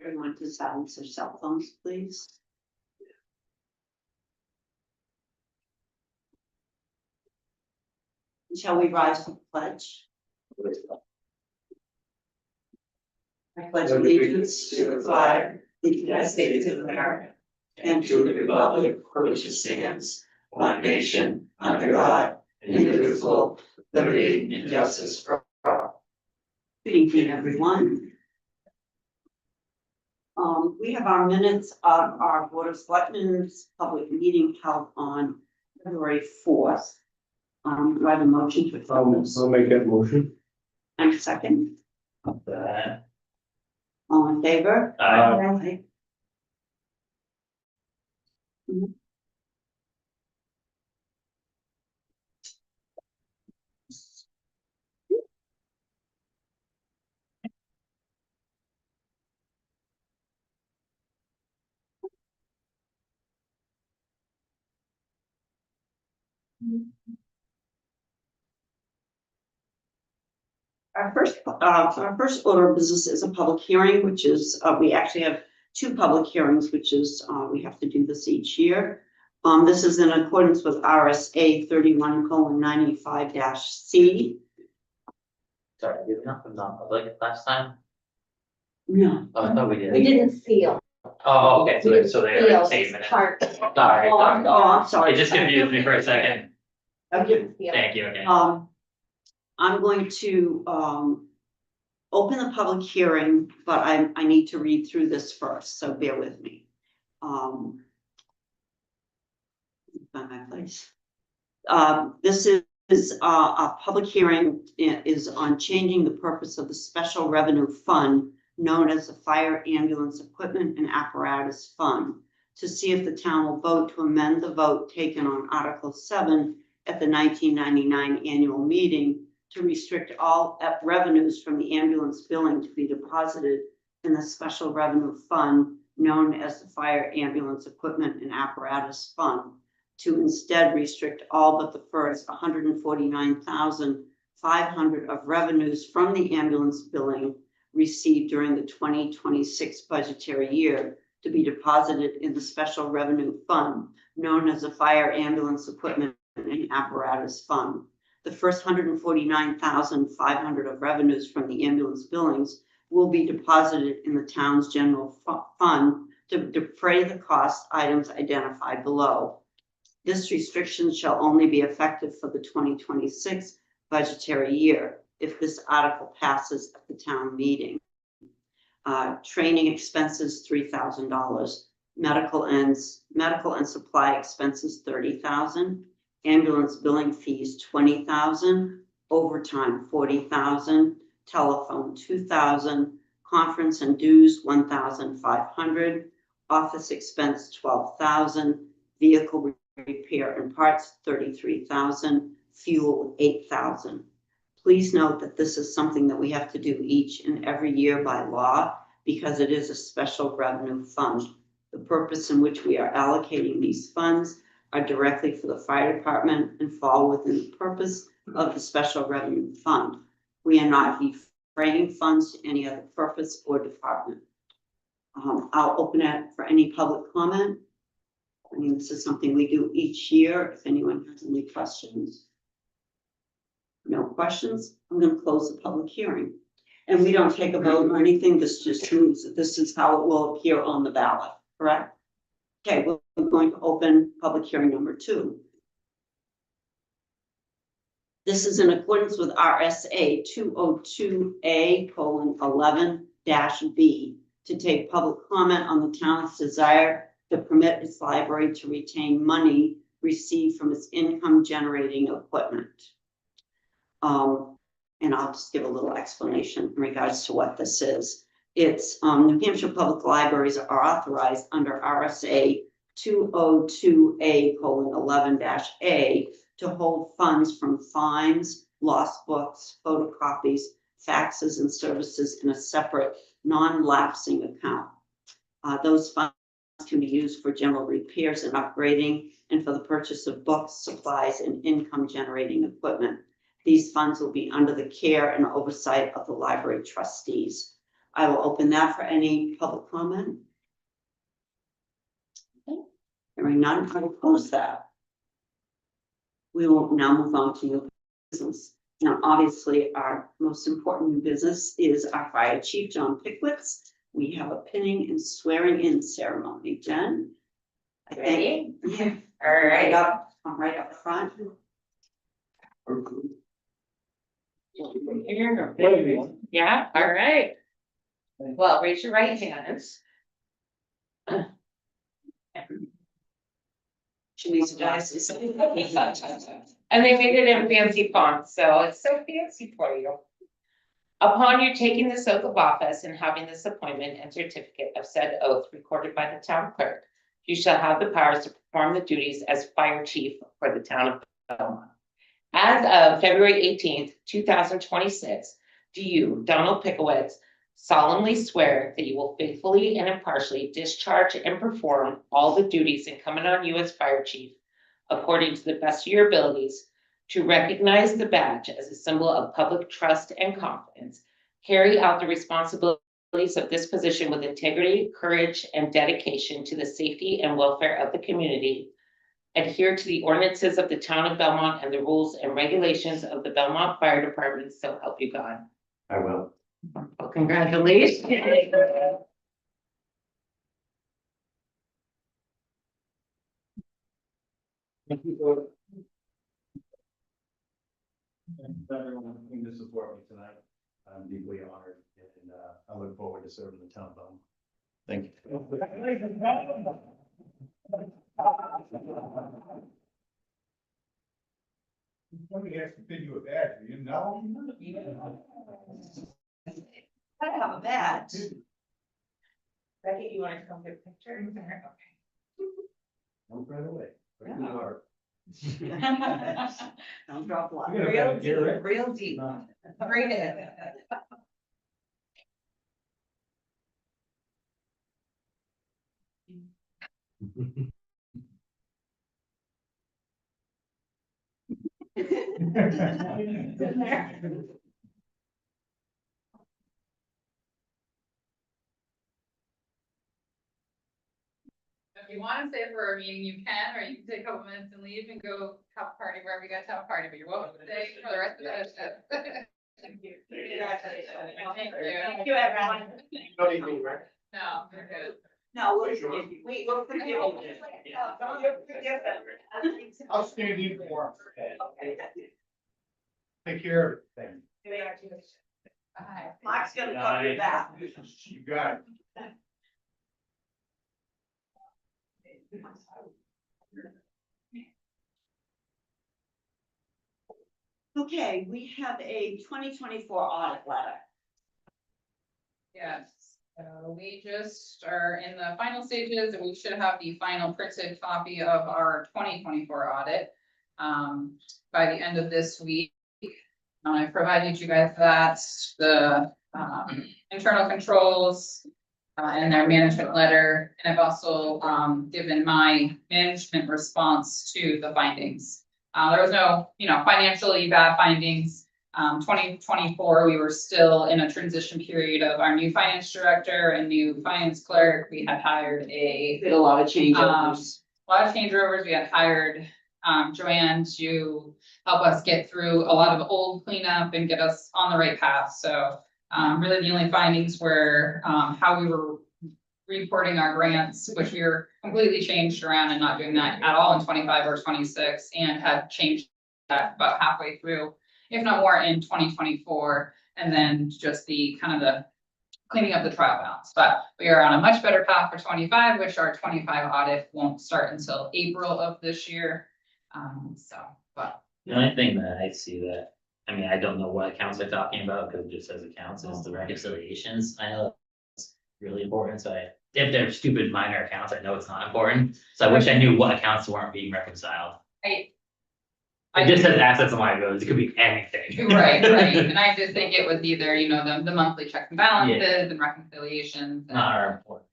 Everyone to silence their cell phones, please. Shall we rise to the pledge? I pledge allegiance to the flag of the United States of America and to the republic for which it stands, one nation, under God, indivisible, liberty and justice for all. Good evening, everyone. We have our minutes of our Board of Selectmen's public meeting held on February 4th. Do I have a motion to approve this? I'll make that motion. And a second. All in favor? Aye. Mhm. Our first order of business is a public hearing, which is, we actually have two public hearings, which is, we have to do this each year. This is in accordance with RSA 31:95-C. Sorry, did we not put it on public last time? No. Oh, I thought we did. We didn't feel. Oh, okay, so they Feel are same minutes. part. Sorry, Oh, I'm sorry. it just confused me for a second. Okay. Feel. Thank you, okay. I'm going to, open the public hearing, but I need to read through this first, so bear with me. Find my place. This is a public hearing is on changing the purpose of the special revenue fund known as the Fire Ambulance Equipment and Apparatus Fund to see if the town will vote to amend the vote taken on Article 7 at the 1999 annual meeting to restrict all revenues from the ambulance billing to be deposited in the special revenue fund known as the Fire Ambulance Equipment and Apparatus Fund, to instead restrict all but the first 149,500 of revenues from the ambulance billing received during the 2026 budgetary year to be deposited in the special revenue fund known as the Fire Ambulance Equipment and Apparatus Fund. The first 149,500 of revenues from the ambulance billings will be deposited in the town's general fund to defray the cost items identified below. This restriction shall only be effective for the 2026 budgetary year if this article passes at the town meeting. Training expenses, $3,000. Medical and supply expenses, $30,000. Ambulance billing fees, $20,000. Overtime, $40,000. Telephone, $2,000. Conference and dues, $1,500. Office expense, $12,000. Vehicle repair and parts, $33,000. Fuel, $8,000. Please note that this is something that we have to do each and every year by law because it is a special revenue fund. The purpose in which we are allocating these funds are directly for the fire department and fall within the purpose of the special revenue fund. We are not defraying funds to any other purpose or department. I'll open it for any public comment. I mean, this is something we do each year. If anyone has any questions. No questions, I'm going to close the public hearing. And we don't take a vote or anything. This just means that this is how it will appear on the ballot, correct? Okay, we're going to open public hearing number 2. This is in accordance with RSA 202A:11-B to take public comment on the town's desire to permit its library to retain money received from its income generating equipment. And I'll just give a little explanation in regards to what this is. It's New Hampshire Public Libraries are authorized under RSA 202A:11-A to hold funds from fines, lost books, photocopies, faxes, and services in a separate non-lapsing account. Those funds can be used for general repairs and upgrading and for the purchase of books, supplies, and income generating equipment. These funds will be under the care and oversight of the library trustees. I will open that for any public comment. Hearing none, I will close that. We will now move on to new business. Now, obviously, our most important new business is our fire chief, John Pickwitz. We have a pinning and swearing in ceremony. Jen? I think. Yeah. All right. Right up front. Yeah, all right. Well, raise your right hands. She needs glasses. And they made it in fancy font, so it's so fancy for you. Upon your taking this oath of office and having this appointment and certificate of said oath recorded by the town clerk, you shall have the powers to perform the duties as fire chief for the town of Belmont. As of February 18th, 2026, do you, Donald Pickowitz, solemnly swear that you will faithfully and impartially discharge and perform all the duties incumbent on you as fire chief, according to the best of your abilities, to recognize the badge as a symbol of public trust and confidence, carry out the responsibilities of this position with integrity, courage, and dedication to the safety and welfare of the community, adhere to the ordinances of the town of Belmont and the rules and regulations of the Belmont Fire Department, so help you God. I will. Well, congratulations. Thank you for everyone coming to support me tonight. I'm deeply honored and I look forward to serving the town of Belmont. Thank you. Somebody has to bid you a badge, you know? I have a badge. Becky, you want to come get a picture? Don't run away. Right in the Yeah. heart. Don't drop blood. You're gonna have to hear it. Real deep. Bring it. If you want to stay for a meeting, you can, or you can take a couple minutes and leave and go have a party wherever you guys have a party, but you're welcome to stay for the rest of the. Thank you. Thank you, everyone. Don't eat me, right? No, we're good. No, we'll forgive you. We will forgive you. I'll stand in for him. Okay. Take care of it. Bye. Mark's gonna cover your back. You got it. Okay, we have a 2024 audit letter. Yes, so we just are in the final stages and we should have the final printed copy of our 2024 audit. By the end of this week. I provided you guys that, the internal controls. And their management letter, and I've also given my management response to the findings. There was no, financially bad findings. 2024, we were still in a transition period of our new finance director and new finance clerk. We had hired Did a lot of changeovers. a lot of changeovers. We had hired Joanne to help us get through a lot of old cleanup and get us on the right path. So really the only findings were how we were reporting our grants, which we were completely changed around and not doing that at all in 25 or 26, and had changed that about halfway through, if not more, in 2024. And then just the kind of the cleaning up the trial balance. But we are on a much better path for 25, which our 25 audit won't start until April of this year. But The only thing that I see that, I mean, I don't know what accounts they're talking about, because it just says accounts, is the reconciliations. I know it's really important, so if they're stupid minor accounts, I know it's not important. So I wish I knew what accounts weren't being reconciled. It just says assets and liabilities, it could be anything. Right. And I just think it was either, the monthly checks and balances and reconciliations. And Not our important.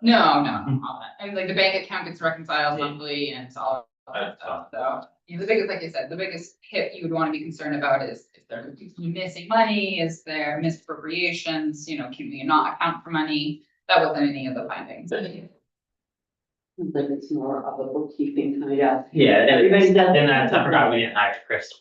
no, all that. And like the bank account gets reconciled monthly and it's all So, the biggest, like I said, the biggest hit you would want to be concerned about is if they're missing money, is there misappropriations, can we not account for money? That wasn't any of the findings. Like it's more of a bookkeeping kind of. Yeah, Everybody does. and I forgot we didn't hire Crystal.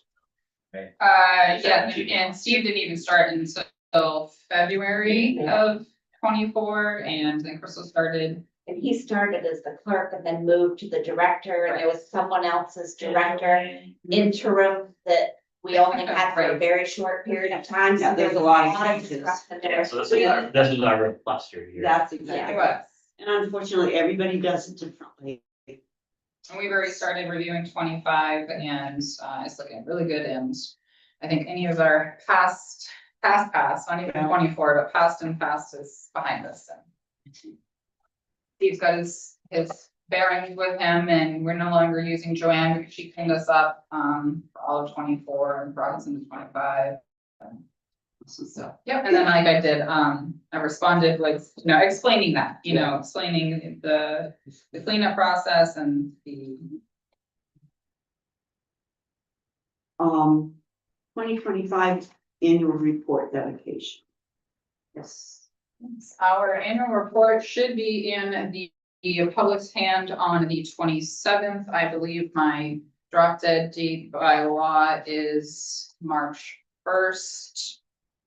Yeah, and Steve didn't even start until February of 24, and then Crystal started. And he started as the clerk and then moved to the director, and there was someone else's director interim that we only had for a very short period of time. Yeah, So there's a lot of changes. disruption Yeah, there. so this was our real cluster here. That's It exactly. was. And unfortunately, everybody does it differently. And we've already started reviewing 25 and it's looking really good, and I think any of our past, not even 24, but past and fast is behind us. So Steve's got his bearings with him, and we're no longer using Joanne because she cleaned us up for all of 24 and brought us into 25. So, yeah, and then like I did, I responded with, explaining that, explaining the cleanup process and the. 2025 annual report dedication. Yes. Our annual report should be in the public's hand on the 27th. I believe my drop dead date by law is March 1st.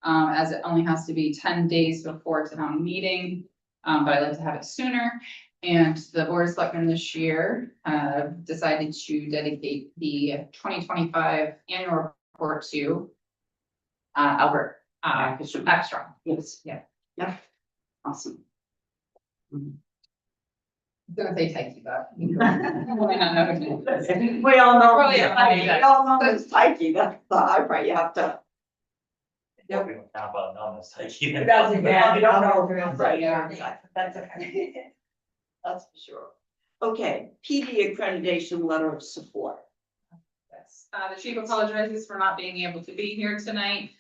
As it only has to be 10 days before town meeting, but I'd like to have it sooner. And the Board of Selectmen this year decided to dedicate the 2025 annual report to Albert Backstrom. Yes. Yeah. Yep. Awesome. I'm gonna say thank you, but. You might not know who it is. We all know. Probably a funny guy. We all know it's Pikey, that's the hard part, you have to. We don't talk about numbers like you. It doesn't matter, you don't know who it's like. Yeah, that's okay. That's for sure. Okay, PD accreditation letter of support. Yes. The chief apologizes for not being able to be here tonight.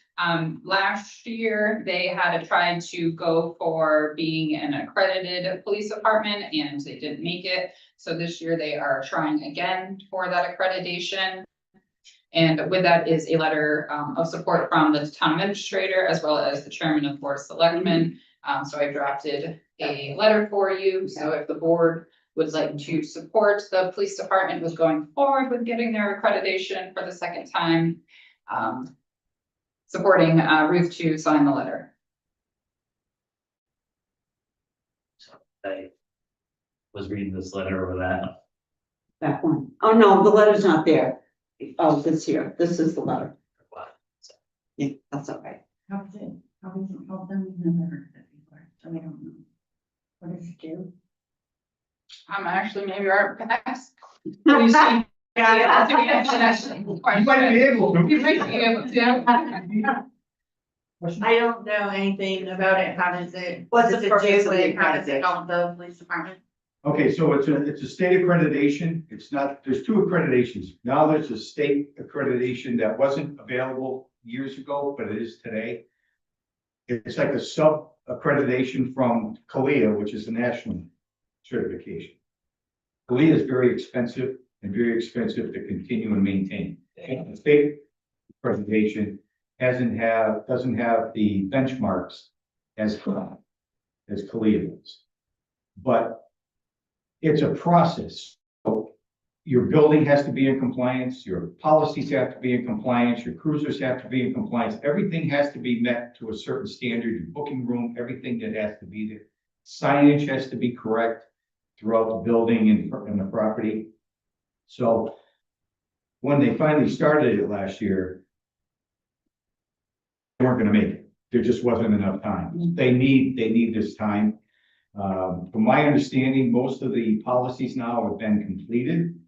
Last year, they had tried to go for being an accredited police department and they didn't make it. So this year they are trying again for that accreditation. And with that is a letter of support from the town administrator as well as the chairman of the Board of Selectmen. So I drafted a letter for you. So if the board would like to support the police department with going forward with getting their accreditation for the second time, supporting Ruth to sign the letter. I was reading this letter over that. That one. Oh, no, the letter's not there. Oh, this here, this is the letter. Yeah, that's okay. How does it help them? We've never heard of it before, so we don't know. What does it do? Actually, maybe our next. You see, yeah, You might be able to. You might be able to. I don't know anything about it. How does it? What's does the it purpose do of the with- How does it accreditation? help the police department? Okay, so it's a state accreditation. It's not, there's two accreditations. Now there's a state accreditation that wasn't available years ago, but it is today. It's like a sub accreditation from CALIA, which is the national certification. CALIA is very expensive and very expensive to continue and maintain. The state accreditation doesn't have the benchmarks as CALIA does. But it's a process. So your building has to be in compliance, your policies have to be in compliance, your cruisers have to be in compliance. Everything has to be met to a certain standard, your booking room, everything that has to be there. Signage has to be correct throughout the building and the property. So when they finally started it last year, they weren't gonna make it. There just wasn't enough time. They need this time. From my understanding, most of the policies now have been completed.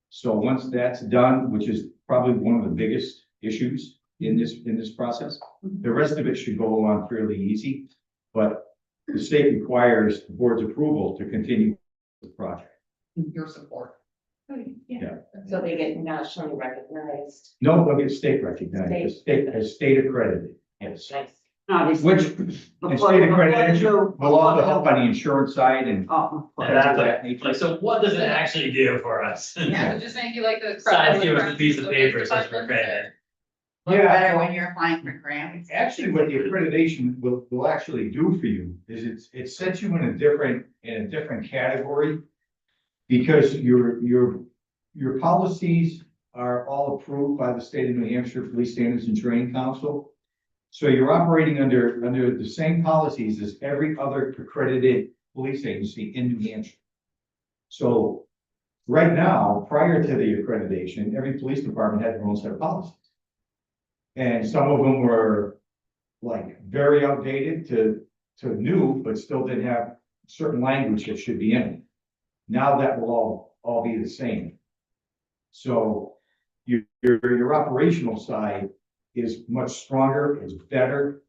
So once that's done, which is probably one of the biggest issues in this process, the rest of it should go along fairly easy. But the state requires the board's approval to continue the project. Your support. Yeah. So they get nationally recognized. No, they'll get state recognized, as state accredited. Yes. Nice. Obviously. Which, and state accreditation will also help on the insurance side and. Oh, And that's like, so what does it actually do for us? Yeah, so just make you like the. Besides give us a piece of paper, such for credit. Look Yeah. better when you're applying for grants. Actually, what the accreditation will actually do for you is it sets you in a different category. Because your policies are all approved by the state of New Hampshire Police Standards and Training Council. So you're operating under the same policies as every other accredited police agency in New Hampshire. So right now, prior to the accreditation, every police department had their own set of policies. And some of them were like very outdated to new, but still didn't have certain language that should be in it. Now that will all be the same. So your operational side is much stronger, it's better.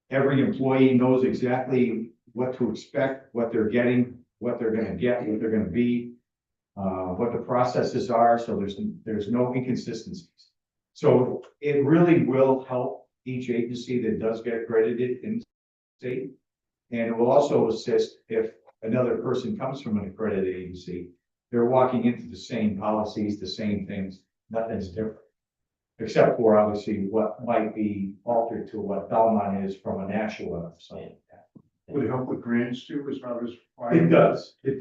Every employee knows exactly what to expect, what they're getting, what they're gonna get, what they're gonna be, what the processes are, so there's no inconsistencies. So it really will help each agency that does get accredited in the state. And it will also assist if another person comes from an accredited agency, they're walking into the same policies, the same things, nothing's different. Except for obviously what might be altered to what Belmont is from a national level, so. Would it help with grants too, as far as? It does. It's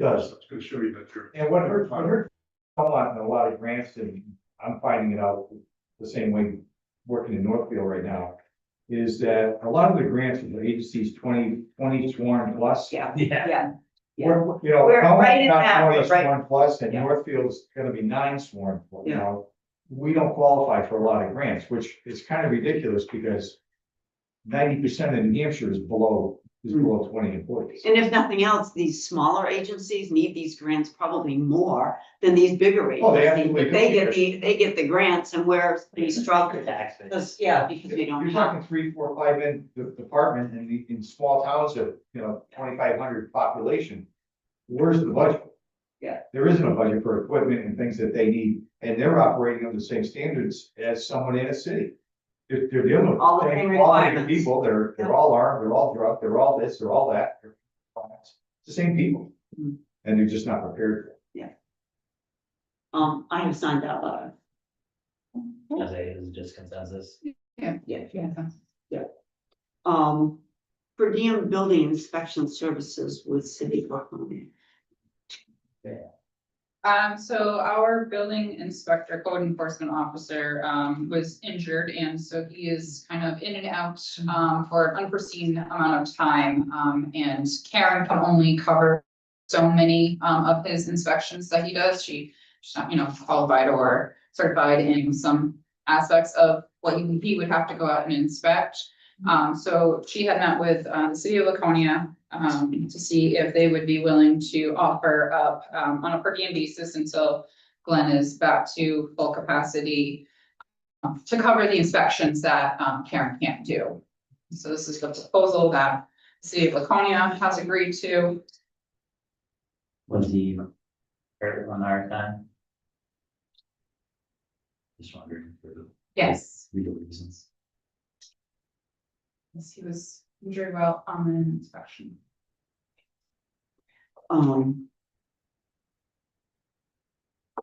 gonna show you that you're. And what hurt Belmont in a lot of grants, and I'm finding it out the same way working in Northfield right now, is that a lot of the grants from the agencies 20 sworn plus. yeah, Yeah. yeah. We're, We're right in not that, sworn, right. sworn plus, and Yeah. Northfield's gonna be 9 sworn, you Yeah. know. We don't qualify for a lot of grants, which is kind of ridiculous because 90% of New Hampshire is below 20 employees. And if nothing else, these smaller agencies need these grants probably more than these bigger Oh, they agencies. absolutely But they do, they get the grants and we're pretty struggling. Tax base. Because, yeah, because we don't You're have. talking 3, 4, 5 in the department in small towns of, 2,500 population. Where's the budget? Yeah. There isn't a budget for equipment and things that they need, and they're operating on the same standards as someone in a city. They're dealing with All the the same same quality of requirements. people, they're Yeah. all armed, they're all drugged, they're all this, they're all that. It's the same people, Mhm. and they're just not prepared for it. I have signed that letter. As a, is it just consensus? Yeah. Per diem building inspection services with City of Brooklyn. So our building inspector, code enforcement officer, was injured, and so he is kind of in and out, for an unforeseen amount of time. And Karen can only cover so many, of his inspections that he does. She's not, qualified or certified in some aspects of what he would have to go out and inspect. So she had met with, the city of Laconia, to see if they would be willing to offer up, on a per diem basis until Glenn is back to full capacity, to cover the inspections that, Karen can't do. So this is the proposal that the city of Laconia has agreed to. Was he hurt on our time? Just wondering for the Yes, legal reasons. yes, he was injured while on an inspection. And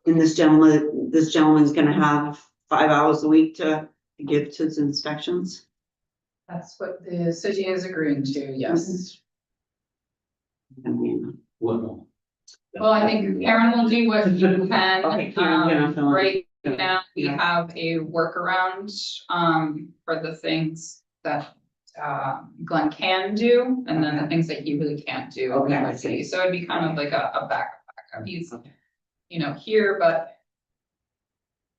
this gentleman's gonna have 5 hours a week to give to his inspections. That's what the city is agreeing to, yes. I mean, What? Well, I think Karen will do what she Okay, can. Karen's gonna fill in. Right now, we Yeah. have a workaround, for the things that, Glenn can do, and then the things that he really can't do. Okay, I see. So it'd be kind of like a backup. He's, here, but,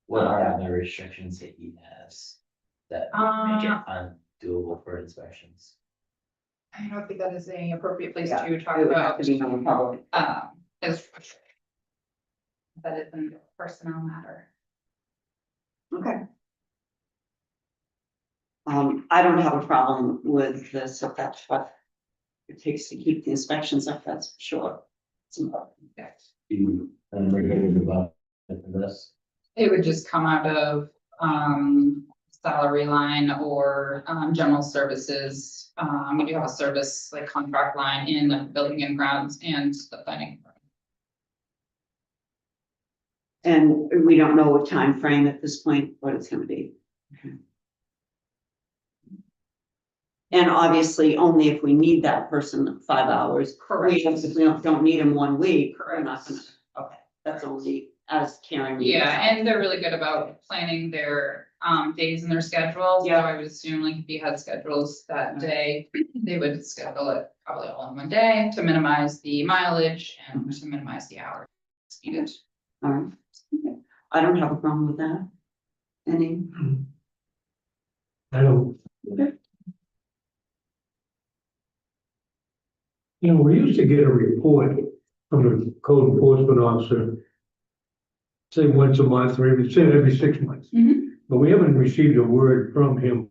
What are the restrictions that he has that make it undoable for inspections? I don't think that is an appropriate place Yeah, to talk it would have about, to be non-public. his. That is a personnel matter. Okay. I don't have a problem with this, if that's what it takes to keep the inspections up, that's for sure. It's important. You, regulated about this? It would just come out of, salary line or, general services. We do have a service like contract line in the building and grounds and the planning. And we don't know what time frame at this point, what it's gonna be. Okay. And obviously, only if we need that person 5 hours. Correct. If we don't need them 1 week, we're not gonna, okay, that's only as Karen. needs. Yeah, and they're really good about planning their days and their schedules. So Yeah. I would assume like if you had schedules that day, they would schedule it probably all in one day to minimize the mileage and to minimize the hours needed. All right, okay. I don't have a problem with that. Any? I don't. Okay. You know, we used to get a report from the code enforcement officer. Say once a month, or even say every 6 months. Mhm. But we haven't received a word from him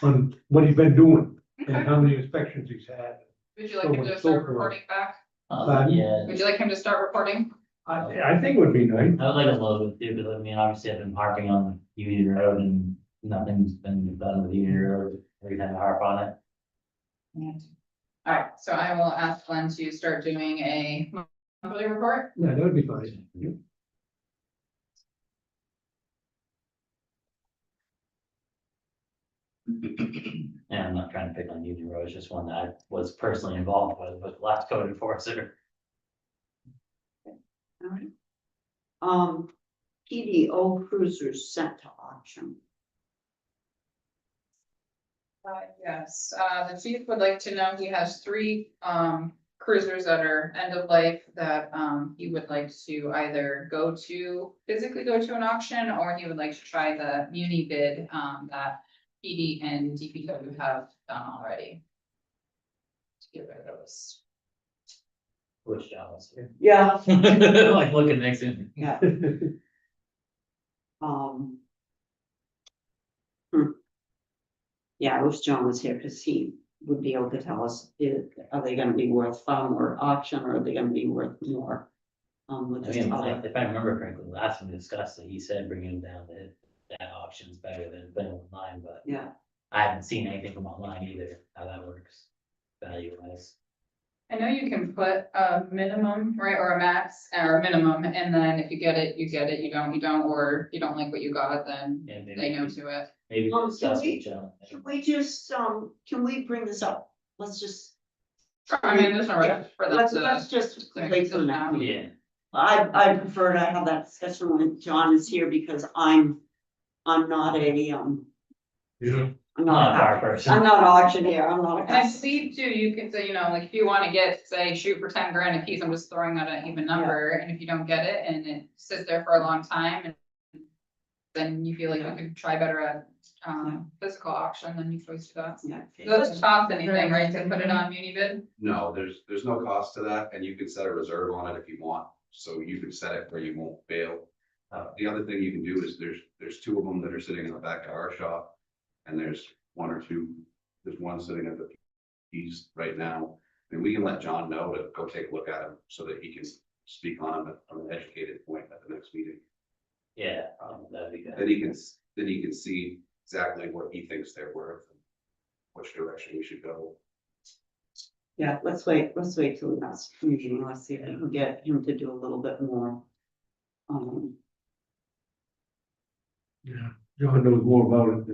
on what he's been doing Okay. and how many inspections he's had. Would you like him to So start forth. reporting back? Yeah, Would you like him to start reporting? I think it would be nice. I would like a little bit too, because I mean, obviously I've been harping on Union Road and nothing's been done with Union Road. Every time I harp on it. All right, so I will ask Glenn to start doing a monthly report. Yeah, that would be fine. And I'm not trying to pick on Union Road, it's just one that I was personally involved with the last code enforcer. All right. PDO cruisers sent to auction. Yes, the chief would like to know, he has 3 cruisers that are end of life that he would like to either physically go to an auction, or he would like to try the muni bid that PD and DPW have done already. To get rid of those. Which John was here. Yeah. Like looking next to me. Yeah. Yeah, I wish John was here because he would be able to tell us, are they gonna be worth far more auction or are they gonna be worth more? With I this mean, other, if I remember correctly, last time we discussed it, he said bringing them down to that option's better than online, but yeah, I haven't seen anything from online either, how that works. Value wise. I know you can put a minimum, right, or a max or a minimum, and then if you get it, you get it, you don't, or if you don't like what you got, then Yeah, they know to it. Maybe Can discuss we- with John. can we just, can we bring this up? Let's just. I mean, there's no rush for them Let's to. just clear wait for this that. out. Yeah, I prefer to have that discussion when John is here because I'm not a, Yeah. I'm not a not, car person. I'm not an auctioneer, I'm not And I a. believe too, you can say, like, if you wanna get, say, shoot for 10 grand a piece, I'm just throwing out an even number, and if you don't get it, and it sits there for a long time, and then you feel like you could try better at, physical auction, then you can always do that. Yeah. It doesn't cost anything, right, to put it on muni bid? No, there's no cost to that, and you can set a reserve on it if you want, so you can set it where you won't fail. The other thing you can do is there's 2 of them that are sitting in the back of our shop. And there's 1 or 2, there's one sitting at the keys right now. And we can let John know to go take a look at them so that he can speak on them from an educated point at the next meeting. Yeah, that'd be good. Then he can see exactly what he thinks they're worth. And which direction we should go. Yeah, let's wait till the next meeting, let's see if we can get him to do a little bit more. Yeah, John knows more about it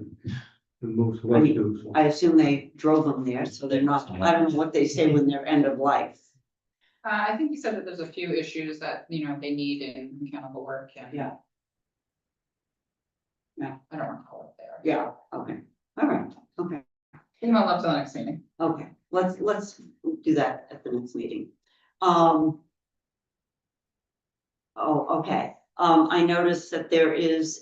than most of us do. So. I assume they drove them there, so they're not, I don't know what they say when they're end of life. I think you said that there's a few issues that, they need in mechanical work, and. Yeah. Yeah. I don't recall what they are. Yeah, okay, all right, okay, Email up to the next meeting. okay, let's do that at the next meeting. Okay, I noticed that there is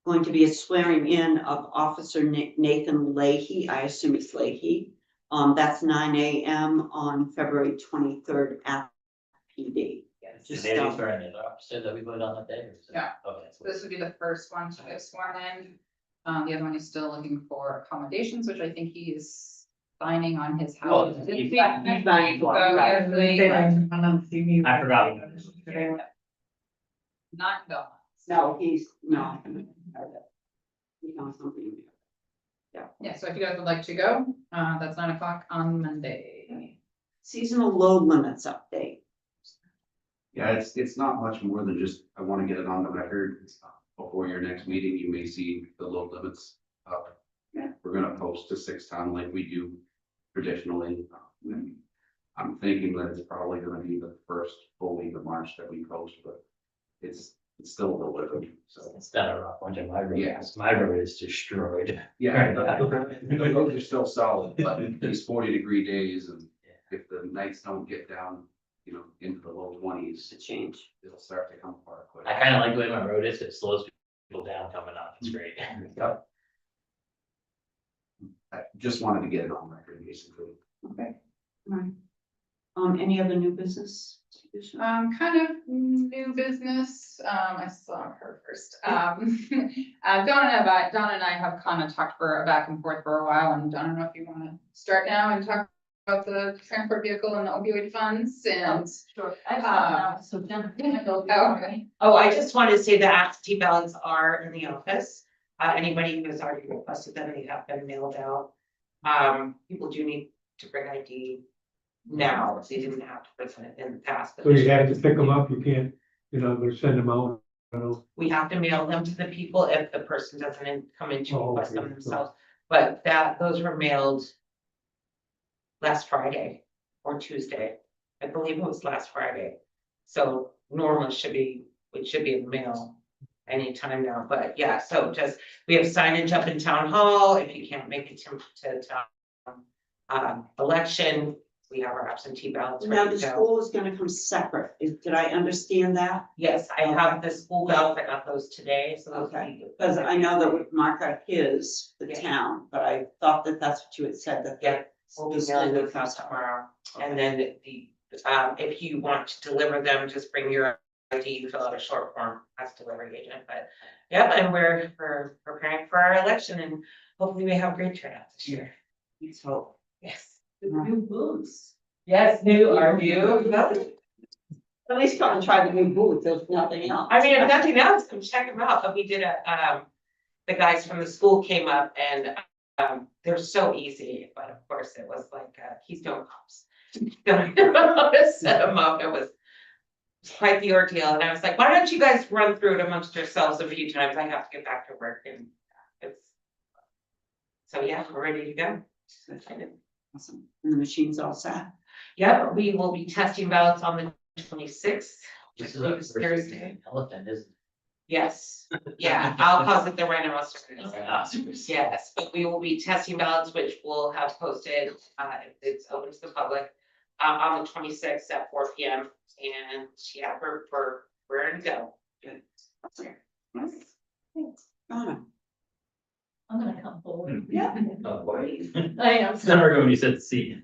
going to be a swearing in of Officer Nathan Leahy, I assume it's Leahy. That's 9 AM on February 23rd at PD. Did Just, they refer any other officer that we put on that day? or is it- Yeah. Okay. So this would be the first one to get sworn in. The other one is still looking for accommodations, which I think he is signing on his Well, house. he's signing for it, So, right. yes, I forgot. Not in Belmont. No, he's not. You know, something. Yeah, so if you guys would like to go, that's 9 o'clock on Monday. Seasonal load limits update. Yeah, it's not much more than just, I want to get it on the record. Before your next meeting, you may see the load limits up. Yeah. We're gonna post to 6 ton like we do traditionally. I'm thinking that it's probably gonna be the first full week of March that we post, but it's still delivered, so. It's been a rough winter, my road, Yeah. my road is destroyed. Yeah, the roads are still solid, but these 40-degree days, and if the nights don't get down, you know, into the low 20s, To change. it'll start to come apart quick. I kind of like the way my road is, it slows people down coming up, it's great. Yep. I just wanted to get it on record, basically. Okay. All right. Any other new business? Kind of new business, I saw her first. Donna and I have kind of talked back and forth for a while, and I don't know if you wanna start now and talk about the transport vehicle and the opioid funds and. Sure. So Oh, I just wanted to say the absentee ballots are in the office. Anybody who has already requested them, they have been mailed out. People do need to bring ID now, they didn't have to present it in the past. but So you have to pick them up, you can't, you're not gonna send them out, you know? We have to mail them to the people if the person doesn't come in to Oh, request them okay. themselves. But those were mailed last Friday or Tuesday. I believe it was last Friday. So normally it should be in the mail anytime now, but yeah, so we have signage up in town hall. If you can't make it to town election, we have our absentee ballots Now, ready the to go. school is gonna come separate. Did I understand that? Yes, I have the school ballots, I got those today, so those. Okay, because I know that would mark out his, the Yeah. town, but I thought that that's what you had said, that. Yeah, we'll be the mailing school them would come out tomorrow, and then if you want to deliver them, just bring your ID, fill out a short form as delivery agent, but. Yep, and we're preparing for our election, and hopefully we have great turnout this year. Let's hope. Yes. New booths. Yes, are you? At least come and try the new booth, there's nothing else. I mean, if nothing else, come check them out, but we did the guys from the school came up and, they're so easy, but of course it was like, Keystone Cops. Set them up, it was quite the ordeal, and I was like, why don't you guys run through it amongst yourselves a few times, I have to get back to work, and it's. So yeah, we're ready to go. Awesome. And the machine's all set. Yeah, we will be testing ballots on the 26th. This is I a believe it's Thursday. elephant, isn't Yes, yeah, I'll cause it the rhinoceros. it? Yes, but we will be testing ballots, which we'll have posted, it's open to the public. On the 26th at 4 p.m. And yeah, we're ready to go. Good. Thanks. Donna. I'm gonna come forward. Yeah. Oh, boy. I am. It's never going, you said C.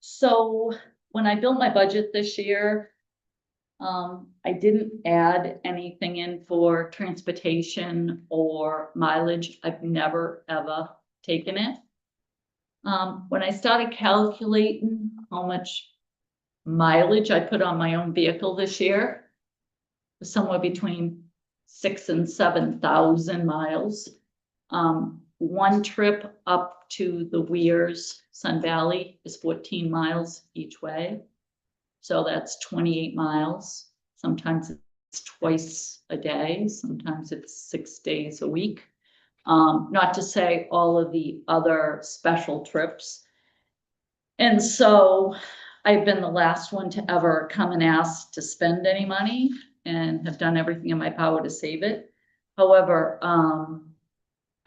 So when I built my budget this year, I didn't add anything in for transportation or mileage. I've never, ever taken it. When I started calculating how much mileage I put on my own vehicle this year, it was somewhere between 6,000 and 7,000 miles. One trip up to the Weirs, Sun Valley is 14 miles each way. So that's 28 miles. Sometimes it's twice a day, sometimes it's 6 days a week. Not to say all of the other special trips. And so I've been the last one to ever come and ask to spend any money and have done everything in my power to save it. However,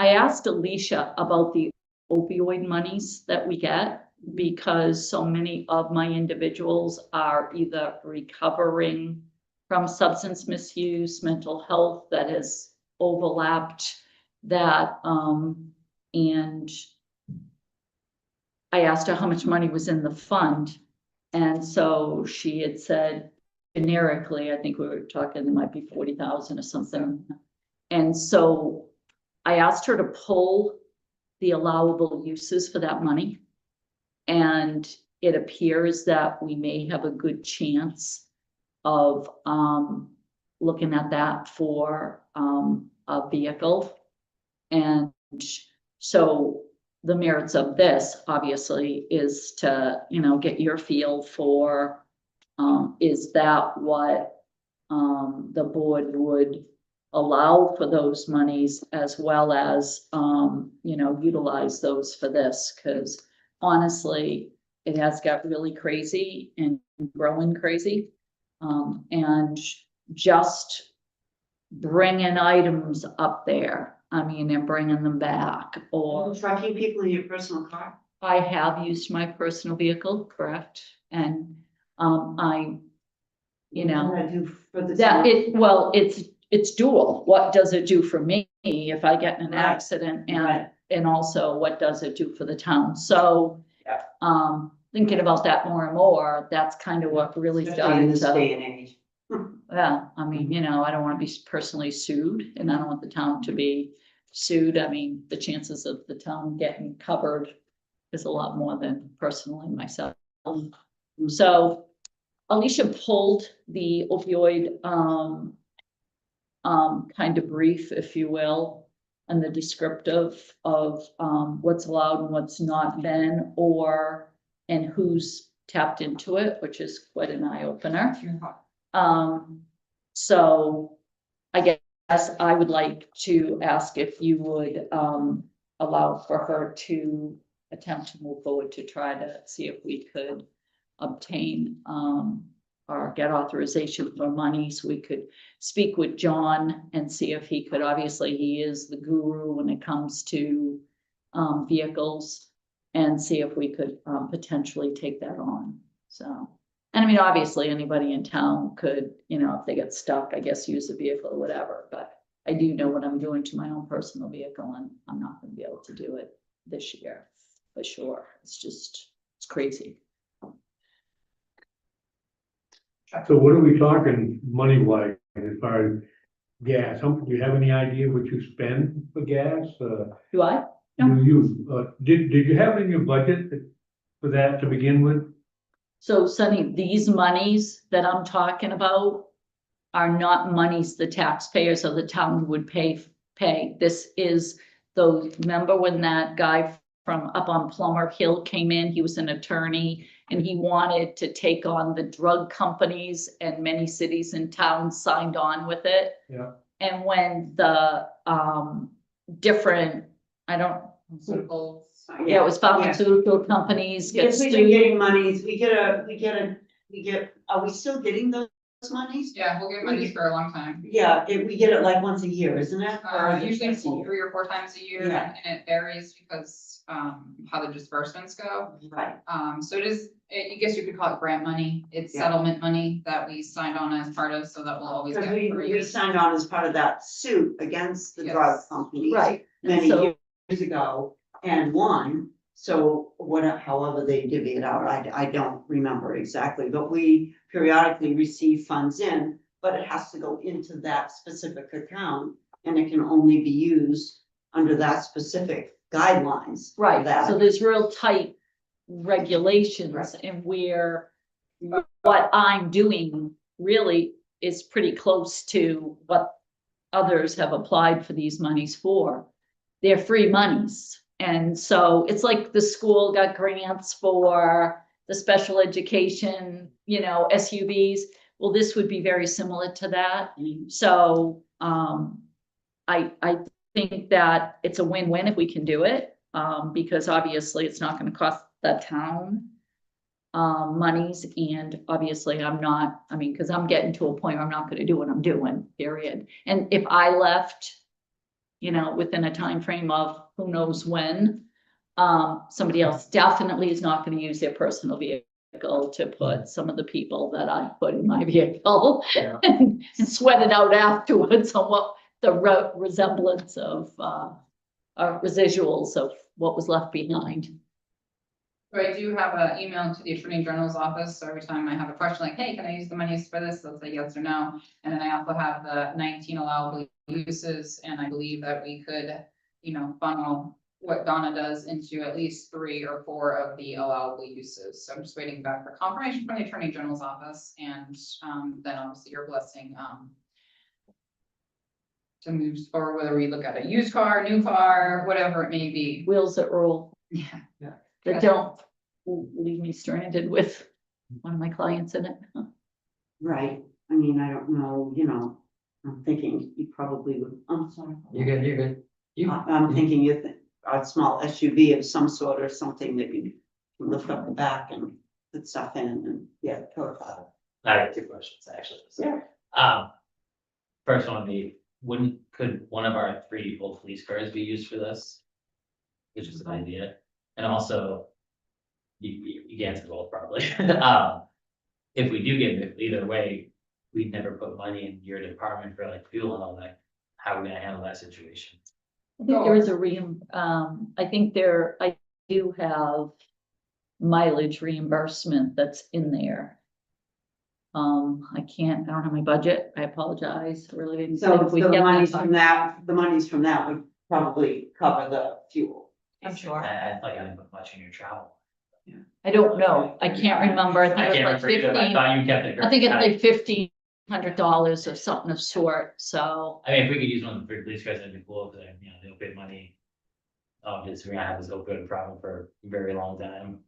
I asked Alicia about the opioid monies that we get because so many of my individuals are either recovering from substance misuse, mental health that has overlapped that, and I asked her how much money was in the fund. And so she had said generically, I think we were talking, there might be 40,000 or something. And so I asked her to pull the allowable uses for that money. And it appears that we may have a good chance of looking at that for, a vehicle. And so the merits of this, obviously, is to, get your feel for, is that what, the board would allow for those monies, as well as, utilize those for this, because honestly, it has got really crazy and growing crazy. And just bringing items up there, and bringing them back, or Trucking people in your personal car? I have used my personal vehicle, correct? And, I, What does that do for the that town? well, it's dual. What does it do for me if I get in an Right. accident, and, Right. and also what does it do for the town? So, Yeah. thinking about that more and more, that's kind of what really Especially in started this day to, and age. yeah, I don't want to be personally sued, and I don't want the town to be sued. The chances of the town getting covered is a lot more than personally myself. So Alicia pulled the opioid, kind of brief, if you will, and the descriptive of, what's allowed and what's not been, and who's tapped into it, which is quite an eye opener. So I guess I would like to ask if you would, allow for her to attempt to move forward to try to see if we could obtain, or get authorization for money, so we could speak with John and see if he could, obviously, he is the guru when it comes to, vehicles, and see if we could, potentially take that on, so. And obviously, anybody in town could, if they get stuck, I guess, use the vehicle or whatever, but I do know what I'm doing to my own personal vehicle, and I'm not gonna be able to do it this year, for sure. It's crazy. So what are we talking money-wise as far as gas? Do you have any idea what you spend for gas? Do I? Did you have it in your budget for that to begin with? So Sunny, these monies that I'm talking about are not monies the taxpayers of the town would pay. This is those, remember when that guy from up on Plummer Hill came in? He was an attorney, and he wanted to take on the drug companies, and many cities and towns signed on with it. Yeah. And when the, different, I don't, Pharmaceuticals. yeah, it was pharmaceutical companies get Because we've been sued. getting monies, are we still getting those monies? Yeah, we'll get monies for a long time. Yeah, we get it like once a year, isn't it? Or is it Usually twice a year? 3 or 4 times a year, Yeah. and it varies because, how the disbursements go. Right. So it is, I guess you could call it grant money. It's Yeah. settlement money that we signed on as part of, so that we'll always Because get for we years. signed on as part of that suit against the drug Yes. companies. Right. And Many so, years ago, and won. So however they divvy it out, I don't remember exactly, but we periodically receive funds in, but it has to go into that specific account, and it can only be used under that specific guidelines. for right, that. so there's real tight regulations, Right. and where what I'm doing really is pretty close to what others have applied for these monies for. They're free monies. And so it's like the school got grants for the special education, SUVs. Well, this would be very similar to that. So, I think that it's a win-win if we can do it, because obviously it's not gonna cost the town monies, and obviously I'm not, because I'm getting to a point where I'm not gonna do what I'm doing, period. And if I left, within a time frame of who knows when, somebody else definitely is not gonna use their personal vehicle to put some of the people that I put in my vehicle Yeah. and sweat it out afterwards on what the resemblance of, residuals of what was left behind. So I do have an email to the Attorney General's office, so every time I have a question like, hey, can I use the monies for this? They'll say yes or no. And then I also have the 19 allowable uses, and I believe that we could, funnel what Donna does into at least 3 or 4 of the allowable uses. So I'm just waiting back for confirmation from the Attorney General's office, and then obviously your blessing, to move forward, whether we look at a used car, new car, whatever it may be. Wheels that roll, Yeah. that don't leave me stranded with one of my clients in it. Right, I mean, I don't know, you know, I'm thinking you probably would, I'm sorry. You're good, you're good. You, I'm thinking you think a small SUV of some sort or something that you can lift up the back and put stuff in and, yeah, profile. I have 2 questions, actually. Yeah. First one would be, could one of our 3 old police cars be used for this? Which is an idea, and also, you can answer both probably. If we do get it, either way, we'd never put money in your department for like fuel and all that. How are we gonna handle that situation? I think there is a I think I do have mileage reimbursement that's in there. I don't have my budget, I apologize, I really didn't. So if we the get monies that- from that, the monies from that would probably cover the fuel. I'm sure. I thought you didn't put much in your travel. I don't know, I can't remember, I I think can't it was remember like either, I 15, thought you kept it. I think it's I like $1,500 or something of sort, so. mean, if we could use one of the police cars, that'd be cool, because, you know, they'll pay money. Obviously, we're gonna have this opioid problem for a very long time,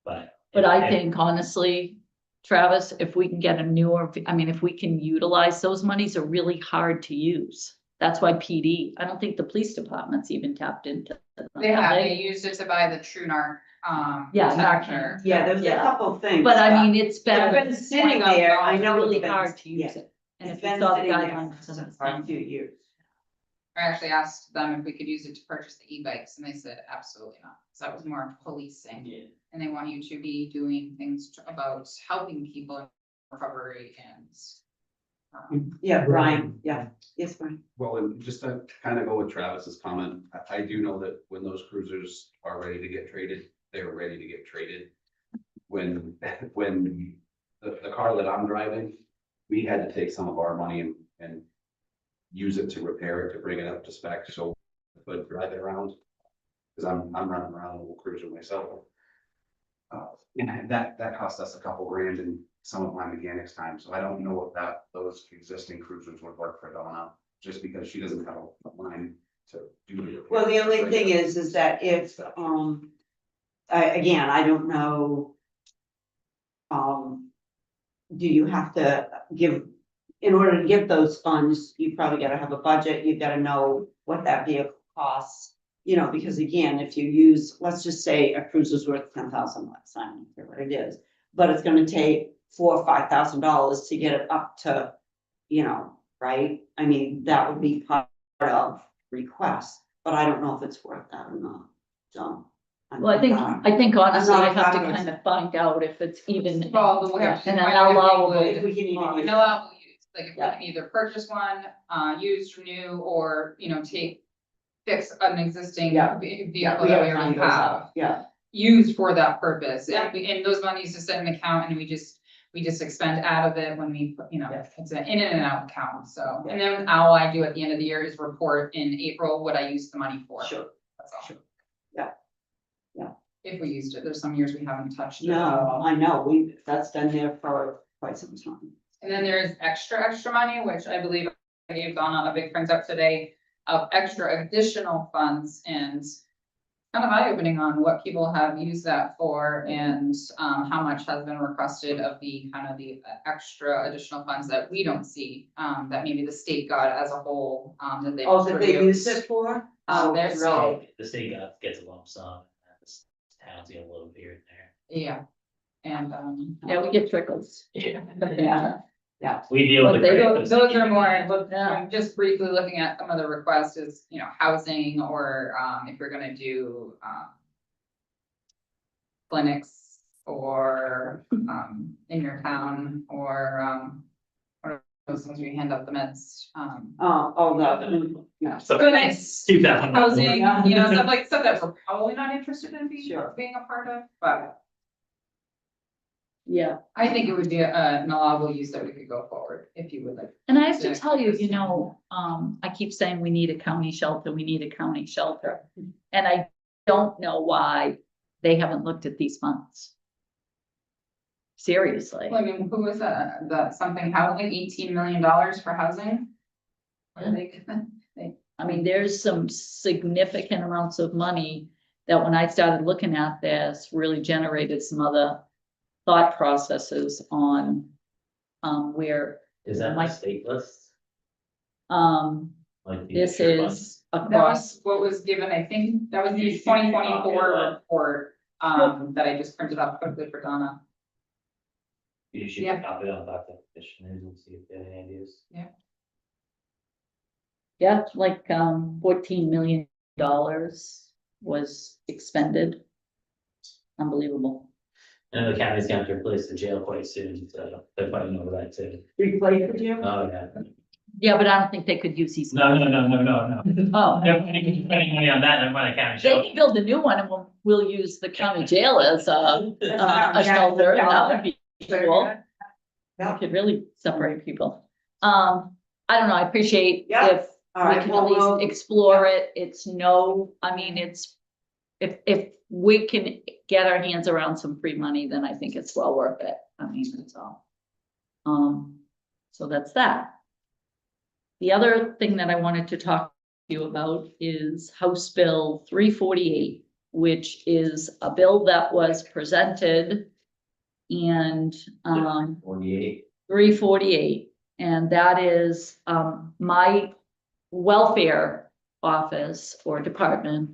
but. But I if- think honestly, Travis, if we can get a newer, if we can utilize, those monies are really hard to use. That's why PD, I don't think the police department's even tapped into. them, They used it to buy the TrueNarc, Yeah, detector. Yeah, there's a Yeah. couple of things. But I mean, it's It's been been sitting there, I know. really it's been- hard to use yeah, it. And It's if you been saw the sitting there guidelines. for a few years. I actually asked them if we could use it to purchase the e-bikes, and they said absolutely not, so that was more policing. Yeah. And they want you to be doing things about helping people in recovery and. Yeah, Brian, yeah, yes, Brian. Well, and just to kind of go with Travis's comment, I do know that when those cruisers are ready to get traded, they're ready to get traded. When the car that I'm driving, we had to take some of our money and use it to repair it, to bring it up to spec, so I could drive it around. Cause I'm running around a little cruiser myself. And that cost us a couple grand in some of my mechanics time, so I don't know if those existing cruisers would work for Donna, just because she doesn't have a line to do the repair. Well, the only thing is that if, I don't know. Do you have to in order to give those funds, you probably gotta have a budget, you gotta know what that vehicle costs. You know, because again, if you use, let's just say a cruiser's worth $10,000, I don't care what it is. But it's gonna take $4,000 or $5,000 to get it up to, you know, right? I mean, that would be part of request, but I don't know if it's worth that or not, so. Well, I think honestly, not I a have to factor. kind of find out if it's even. Well, we have to And find an out if they allowable- would- If we can even use An that. allowable use, like if we Yeah. can either purchase one, used or new, or, fix an existing Yeah. vehicle Yeah, that we we gotta already find those have. out, yeah. Used for that purpose, Yeah. and those monies just set in an account, and we just expend out of it when we, it's an in and out account, so. And then all I do at the end of the year is report in April what I used the money for. Sure. That's all. Yeah. Yeah. If we used it, there's some years we haven't touched it at No, all. I know, that's been there for quite some time. And then there is extra money, which I believe I gave Donna a big printout today of extra additional funds, and kind of eye-opening on what people have used that for, and how much has been requested of the extra additional funds that we don't see, that maybe the state got as a whole, that they. Oh, that they used it for? Oh, there's- really? The state gets a lump sum, and the towns get a little here and there. Yeah, and, Yeah, we get trickles. Yeah. We deal But with. they the don't- credit, Those are more, look, Yeah. I'm just briefly looking at some of the requests is, housing, or, if we're gonna do, clinics, or, in your town, or, what are those things where you hand out the meds, Yeah. So- clinics, Keep that one. housing, stuff that we're probably not interested in Sure. being a part of, but Yeah, I think it would be an allowable use that we could go forward, if you would like. and I have to Yeah. tell you, I keep saying we need a county shelter, we need a county shelter. And I don't know why they haven't looked at these funds. Seriously. Well, I mean, who was that, something, how, like $18 million for housing? I mean, there's some significant amounts of money that when I started looking at this, really generated some other thought processes on, where, Is that my state list? um, Like the this extra funds? is That across. was what was given, I think, that was the 2024 report, that I just printed up quickly for Donna. You should Yeah. copy on back to the commissioners and see if they have any ideas. Yeah, like, $14 million was expended. Unbelievable. And the county's gonna have to replace the jail quite soon, so they're fighting over that too. Replace the jail? Oh, yeah. Yeah, but I don't think they could use these. No. Oh, They're spending money on that, they're buying a county they jail. can build a new one and we'll use the county jail as a shelter, and that would be cool. We could really separate people. I don't know, I appreciate Yeah. if All we right, can well, at we'll- least explore it. It's no, I mean, it's, if we can get our hands around some free money, then I think it's well worth it. I mean, that's all. So that's that. The other thing that I wanted to talk to you about is House Bill 348, which is a bill that was presented and, 48. 348, and that is, my welfare office or department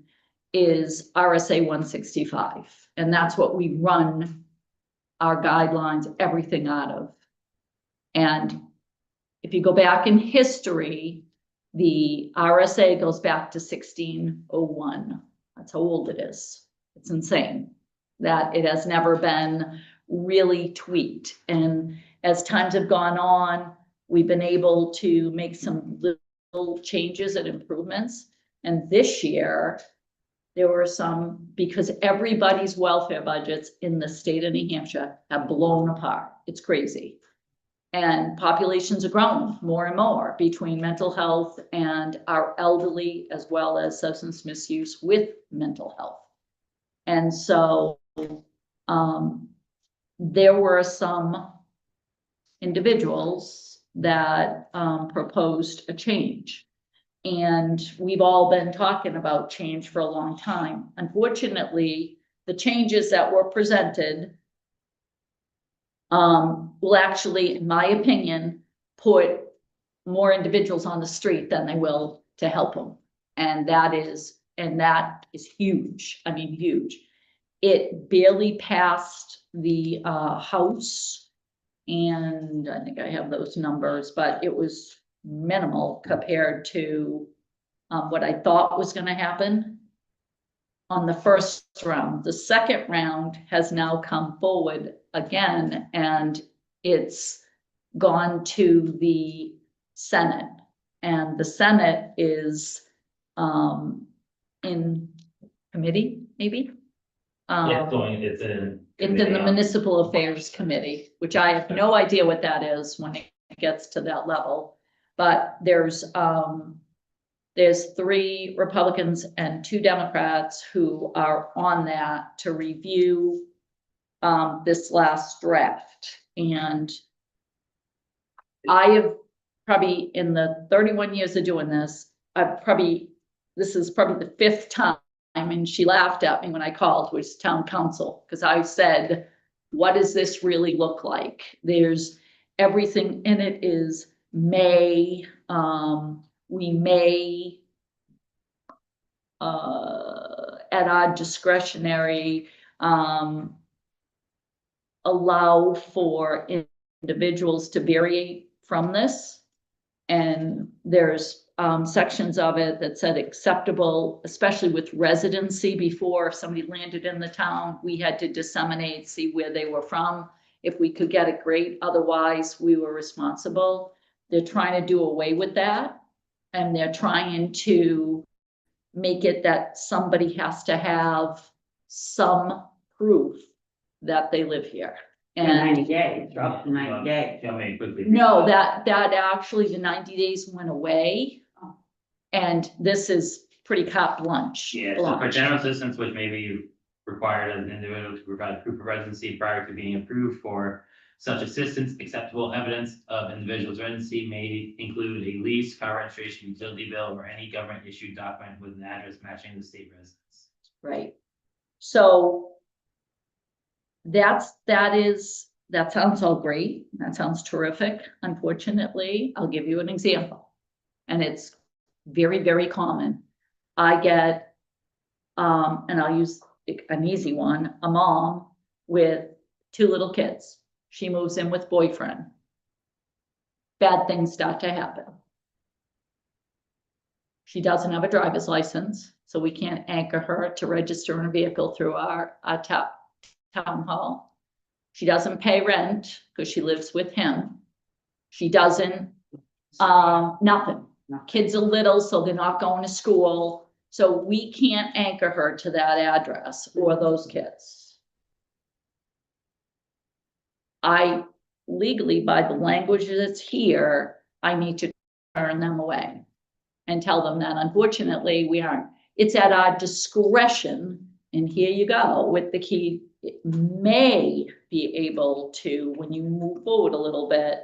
is RSA 165, and that's what we run our guidelines, everything out of. And if you go back in history, the RSA goes back to 1601. That's how old it is. It's insane that it has never been really tweaked. And as times have gone on, we've been able to make some little changes and improvements. And this year, there were some, because everybody's welfare budgets in the state of New Hampshire have blown apart. It's crazy. And populations are growing more and more between mental health and our elderly, as well as substance misuse with mental health. And so there were some individuals that proposed a change. And we've all been talking about change for a long time. Unfortunately, the changes that were presented will actually, in my opinion, put more individuals on the street than they will to help them. And that is huge. I mean, huge. It barely passed the House, and I think I have those numbers, but it was minimal compared to what I thought was going to happen on the first round. The second round has now come forward again, and it's gone to the Senate, and the Senate is in committee, maybe. It's in. It's in the Municipal Affairs Committee, which I have no idea what that is when it gets to that level. But there's 3 Republicans and 2 Democrats who are on that to review this last draft. And I have probably, in the 31 years of doing this, this is probably the 5th time, and she laughed at me when I called, which is town council, because I said, what does this really look like? There's everything in it is we may at our discretionary allow for individuals to vary from this. And there's sections of it that said acceptable, especially with residency. Before, if somebody landed in the town, we had to disseminate, see where they were from. If we could get it, great. Otherwise, we were responsible. They're trying to do away with that. And they're trying to make it that somebody has to have some proof that they live here. In 90 days, drop to 90 days. Tell me quickly. No, that actually the 90 days went away. And this is pretty carte blanche. Yeah, so for general assistance, which may be required as an individual to provide proof of residency prior to being approved for Such assistance, acceptable evidence of individual's residency may include a lease, car registration, utility bill, or any government issued document with an address matching the state residence. Right? So that sounds all great. That sounds terrific. Unfortunately, I'll give you an example. And it's very, very common. I get, and I'll use an easy one, a mom with 2 little kids. She moves in with boyfriend. Bad things start to happen. She doesn't have a driver's license, so we can't anchor her to register in a vehicle through our town hall. She doesn't pay rent because she lives with him. She doesn't, nothing. Kids are little, so they're not going to school. So we can't anchor her to that address or those kids. I legally, by the language that's here, I need to turn them away and tell them that unfortunately we aren't. It's at our discretion, and here you go with the key. It may be able to, when you move forward a little bit,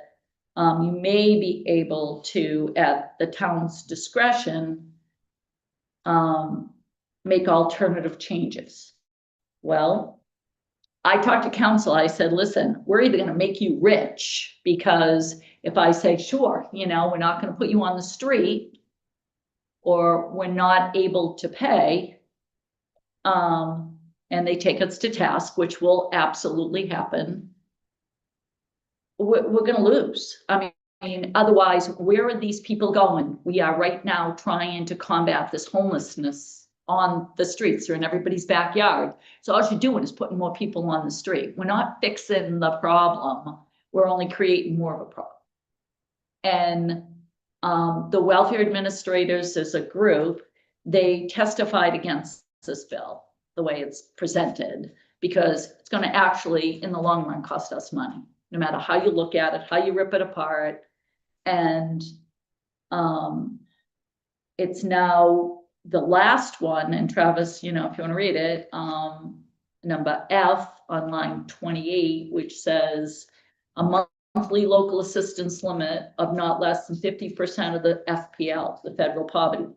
you may be able to, at the town's discretion, make alternative changes. Well, I talked to council, I said, listen, we're either gonna make you rich, because if I say, sure, you know, we're not gonna put you on the street, or we're not able to pay, and they take us to task, which will absolutely happen, we're gonna lose. I mean, otherwise, where are these people going? We are right now trying to combat this homelessness on the streets or in everybody's backyard. So all you're doing is putting more people on the street. We're not fixing the problem. We're only creating more of a problem. And the welfare administrators as a group, they testified against this bill, the way it's presented, because it's going to actually, in the long run, cost us money, no matter how you look at it, how you rip it apart. And it's now the last one, and Travis, you know, if you want to read it, number F on line 28, which says a monthly local assistance limit of not less than 50% of the FPL, the federal poverty.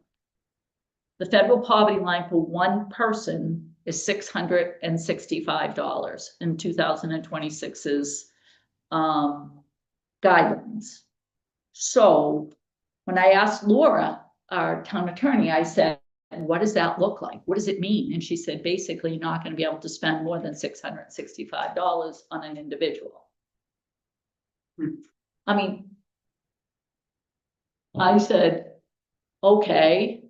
The federal poverty line for one person is $665 in 2026's guidelines. So when I asked Laura, our town attorney, I said, what does that look like? What does it mean? And she said, basically, you're not going to be able to spend more than $665 on an individual. I mean, I said, okay,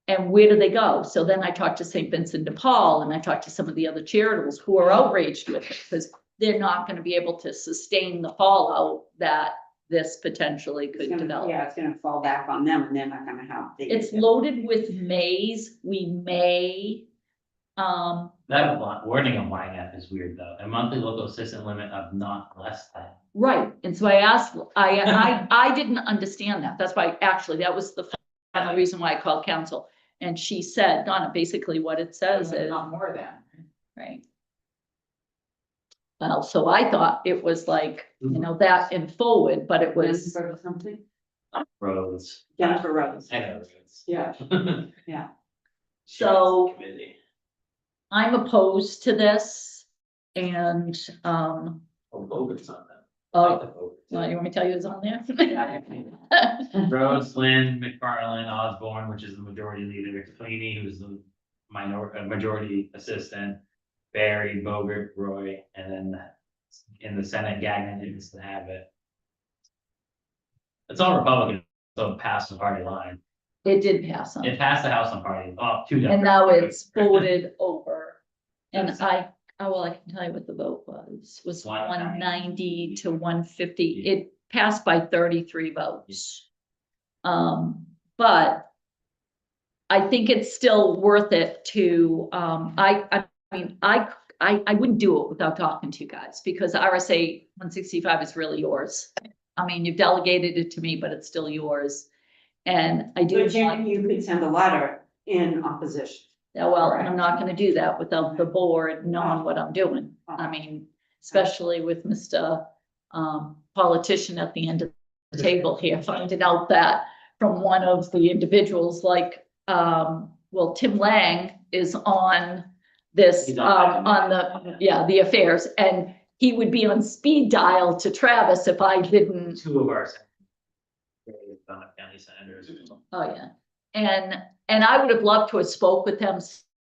and where do they go? So then I talked to St. Vincent de Paul, and I talked to some of the other charitables who are outraged with it, because they're not going to be able to sustain the fallout that this potentially could develop. Yeah, it's gonna fall back on them, and they're not gonna have. It's loaded with mays. We may, That wording of YNF is weird though. A monthly local assistance limit of not less than. right. And so I asked, I didn't understand that. That's why, actually, that was the final reason why I called council. And she said, Donna, basically what it says is. Not more than. Right. Well, so I thought it was like, you know, that and forward, but it was, Jennifer something? Roads. Jennifer Rose. I know roads. Yeah, yeah. So- Committee. I'm opposed to this. And, Oh, Bogart's on that. oh, well, you want me to tell you who's on there? Rhodes, Lynn, McFarland, Osborne, which is the majority leader, Sweeney, who's the majority assistant, Barry, Bogart, Roy, and then in the Senate, Gagnon didn't have it. It's all Republican, so it passed the party line. It did pass on. It passed the House on party, two. And now it's voted over. And well, I can tell you what the vote was 190 to 150. It passed by 33 votes. But I think it's still worth it to, I mean, I wouldn't do it without talking to you guys, because RSA 165 is really yours. I mean, you've delegated it to me, but it's still yours. And I do. But Jen, you could send a letter in opposition. Yeah, well, and I'm not gonna do that without the board knowing what I'm doing. I mean, especially with Mr. Politician at the end of the table here, finding out that from one of the individuals, like, well, Tim Lang is on this, He's on the affairs, and he would be on speed dial to Travis if I didn't. Two of our county senators. Oh, yeah. And I would have loved to have spoke with them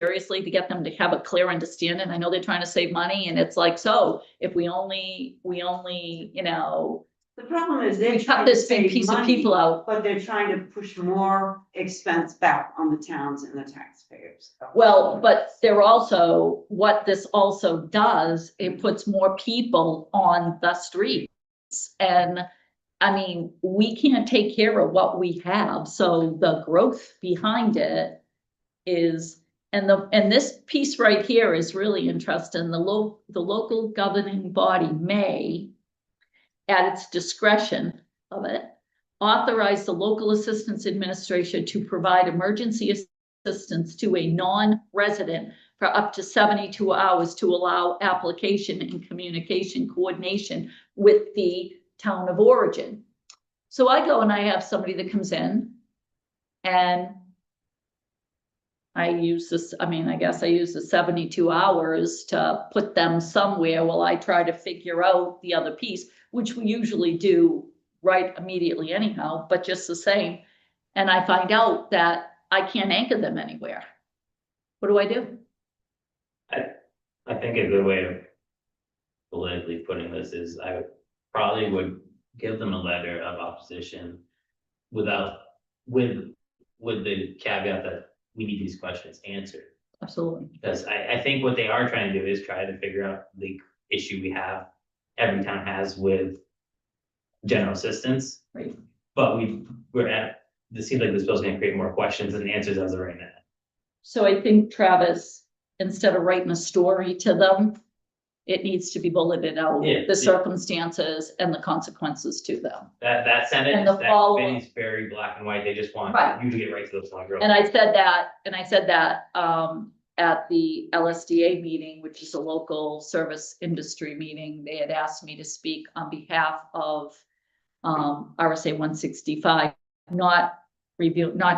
seriously to get them to have a clear understanding. I know they're trying to save money, and it's like, so if we only, you know, The problem is they're we cut trying to this big save piece of money, people out. but they're trying to push more expense back on the towns and the taxpayers. Well, but they're also, what this also does, it puts more people on the streets. And I mean, we can't take care of what we have, so the growth behind it is, and this piece right here is really interesting. The local governing body may, at its discretion of it, authorize the local assistance administration to provide emergency assistance to a non-resident for up to 72 hours to allow application and communication coordination with the town of origin. So I go and I have somebody that comes in, and I use this, I mean, I guess I use the 72 hours to put them somewhere while I try to figure out the other piece, which we usually do right immediately anyhow, but just the same. And I find out that I can't anchor them anywhere. What do I do? I think a good way of politically putting this is I probably would give them a letter of opposition with the caveat that we need these questions answered. Absolutely. Because I think what they are trying to do is try to figure out the issue we have, every town has with general assistance. Right. But this seems like this bill's gonna create more questions than answers as of right now. So I think, Travis, instead of writing a story to them, it needs to be bulleted out, Yeah, the yeah. circumstances and the consequences to them. That sentence, And the that follow-up. committee's very black and white, they just want Right. you to get right to the point. And I said that, at the LSDA meeting, which is a local service industry meeting, they had asked me to speak on behalf of RSA 165, not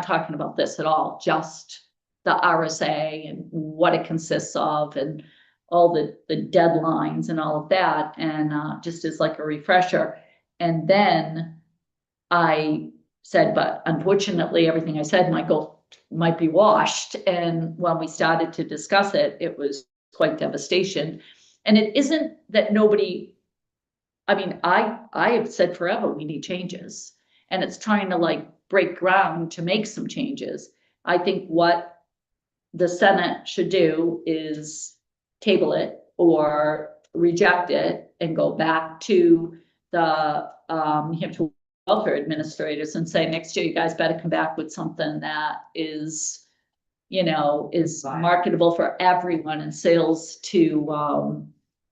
talking about this at all, just the RSA and what it consists of and all the deadlines and all of that, and just as like a refresher. And then I said, but unfortunately, everything I said might be washed. And when we started to discuss it, it was quite devastation. And it isn't that nobody, I mean, I have said forever, we need changes. And it's trying to like break ground to make some changes. I think what the Senate should do is table it or reject it and go back to the New Hampshire welfare administrators and say, next year, you guys better come back with something that is, is marketable for everyone, and sales to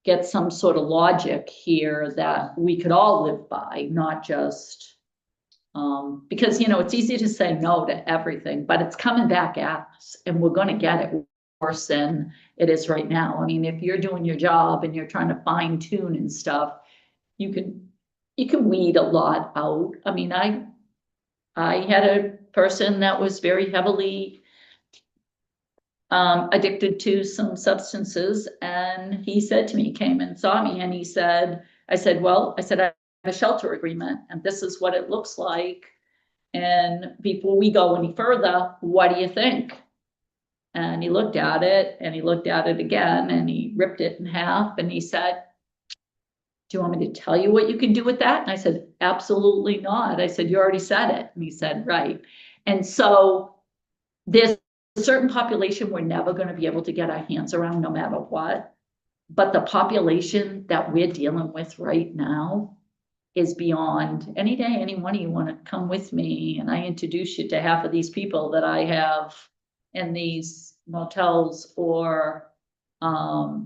get some sort of logic here that we could all live by, not just because, it's easy to say no to everything, but it's coming back at us, and we're going to get it worse than it is right now. I mean, if you're doing your job and you're trying to fine tune and stuff, you can weed a lot out. I mean, I had a person that was very heavily addicted to some substances, and he said to me, came and saw me, and he said, I said, I have a shelter agreement, and this is what it looks like. And before we go any further, what do you think? And he looked at it, and he looked at it again, and he ripped it in half, and he said, do you want me to tell you what you can do with that? And I said, absolutely not. I said, you already said it. And he said, right. And so there's a certain population we're never going to be able to get our hands around no matter what. But the population that we're dealing with right now is beyond. Any day, any one of you want to come with me, and I introduce you to half of these people that I have in these motels or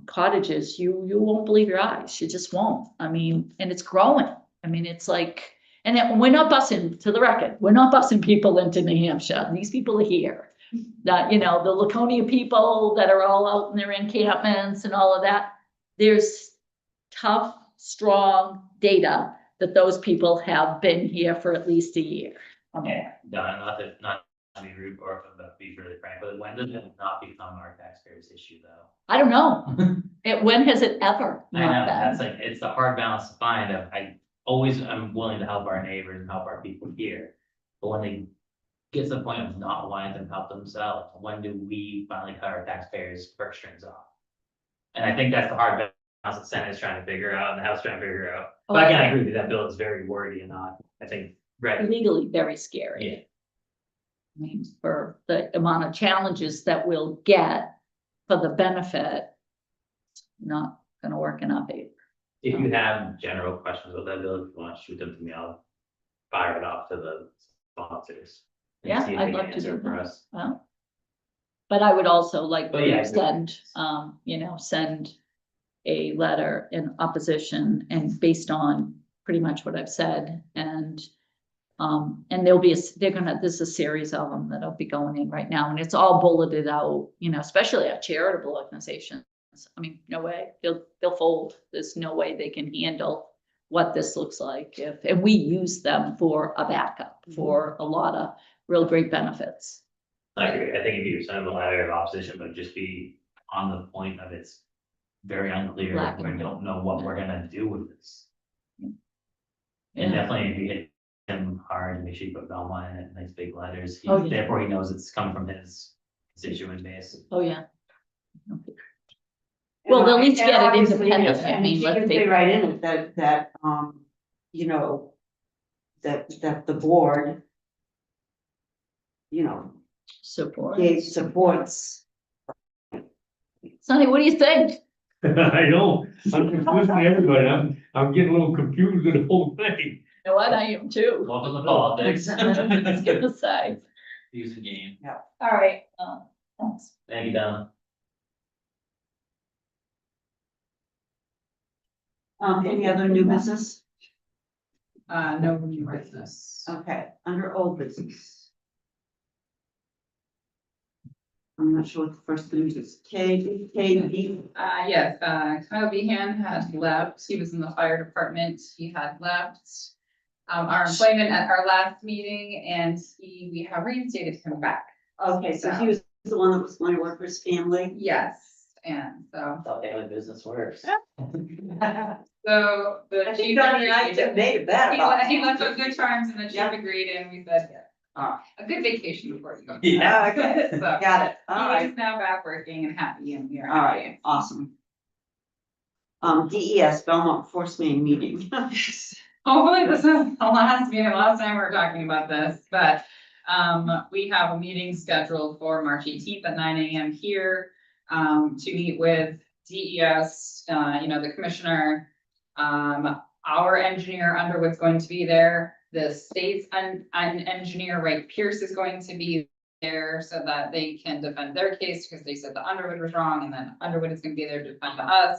cottages, you won't believe your eyes. You just won't. I mean, and it's growing. I mean, it's like, and then we're not busing, to the record, we're not busing people into New Hampshire. These people are here. That, the Laconia people that are all out in their encampments and all of that. There's tough, strong data that those people have been here for at least a year. Yeah, Donna, not to be rude or to be really frank, but when does it not become our taxpayers' issue though? I don't know. When has it ever I know, not that's been? like, it's the hard balance to find of, I'm willing to help our neighbors and help our people here. But when they get to the point of not wanting to help themselves, when do we finally cut our taxpayers' purse strings off? And I think that's the hard balance the Senate is trying to figure out and the House trying to figure out. Oh, But again, I agree with you, that bill is very wordy and not, I think, right, Legally very scary. yeah. I mean, for the amount of challenges that we'll get for the benefit, not gonna work in our favor. If you have general questions about that bill, if you want to shoot them to me, I'll fire it off to the sponsors. and Yeah, see if I'd they can love to answer do for that. us. Well, but I would also like But yeah, to send, send a letter in opposition and based on pretty much what I've said and there'll be, there's a series of them that'll be going in right now and it's all bulleted out, especially our charitable organizations. I mean, no way, they'll fold. There's no way they can handle what this looks like and we use them for a backup for a lot of real great benefits. I agree, I think if you send a letter of opposition, but just be on the point of it's very unclear, Black we and don't know what we're gonna do with this. And Yeah. definitely if you hit him hard, make sure you put Belmont in it, nice big letters, Oh, yeah. therefore he knows it's coming from his constituent base. Oh, yeah. Okay. Well, they'll each And get it obviously, independently. I and mean, she let's can be- say right in it that, that the board, Support. supports. Sonny, what do you think? I know, I'm just listening to everybody, I'm getting a little confused with the whole thing. You know what? I am too. Welcome to politics. I was gonna say. Use the game. All right. Thanks. Thank you, Donna. Any other new business? No new business. Okay, under old business. I'm not sure what the first thing is. KB. Yes, Kyle Behan had left. He was in the fire department. He had left. Our employment at our last meeting and we have reinstated him back. Okay, so he was the one that was going to work for his family. Yes, and so. That's how family business works. So the I chief think Donnie and I agreed. made it better. He left on good terms and the chief Yeah. agreed and we said, Ah. a good vacation before you go. Yeah, okay. So Got it. All right. he's now back working and happy and we are. All right, awesome. DES Belmont Force Main meeting. Hopefully this is the last meeting, last time we were talking about this, but we have a meeting scheduled for March 18th at 9 AM here. To meet with DES, the commissioner. Our engineer Underwood's going to be there. The state's engineer, Wright Pierce, is going to be there so that they can defend their case because they said the Underwood was wrong and then Underwood is gonna be there to defend us.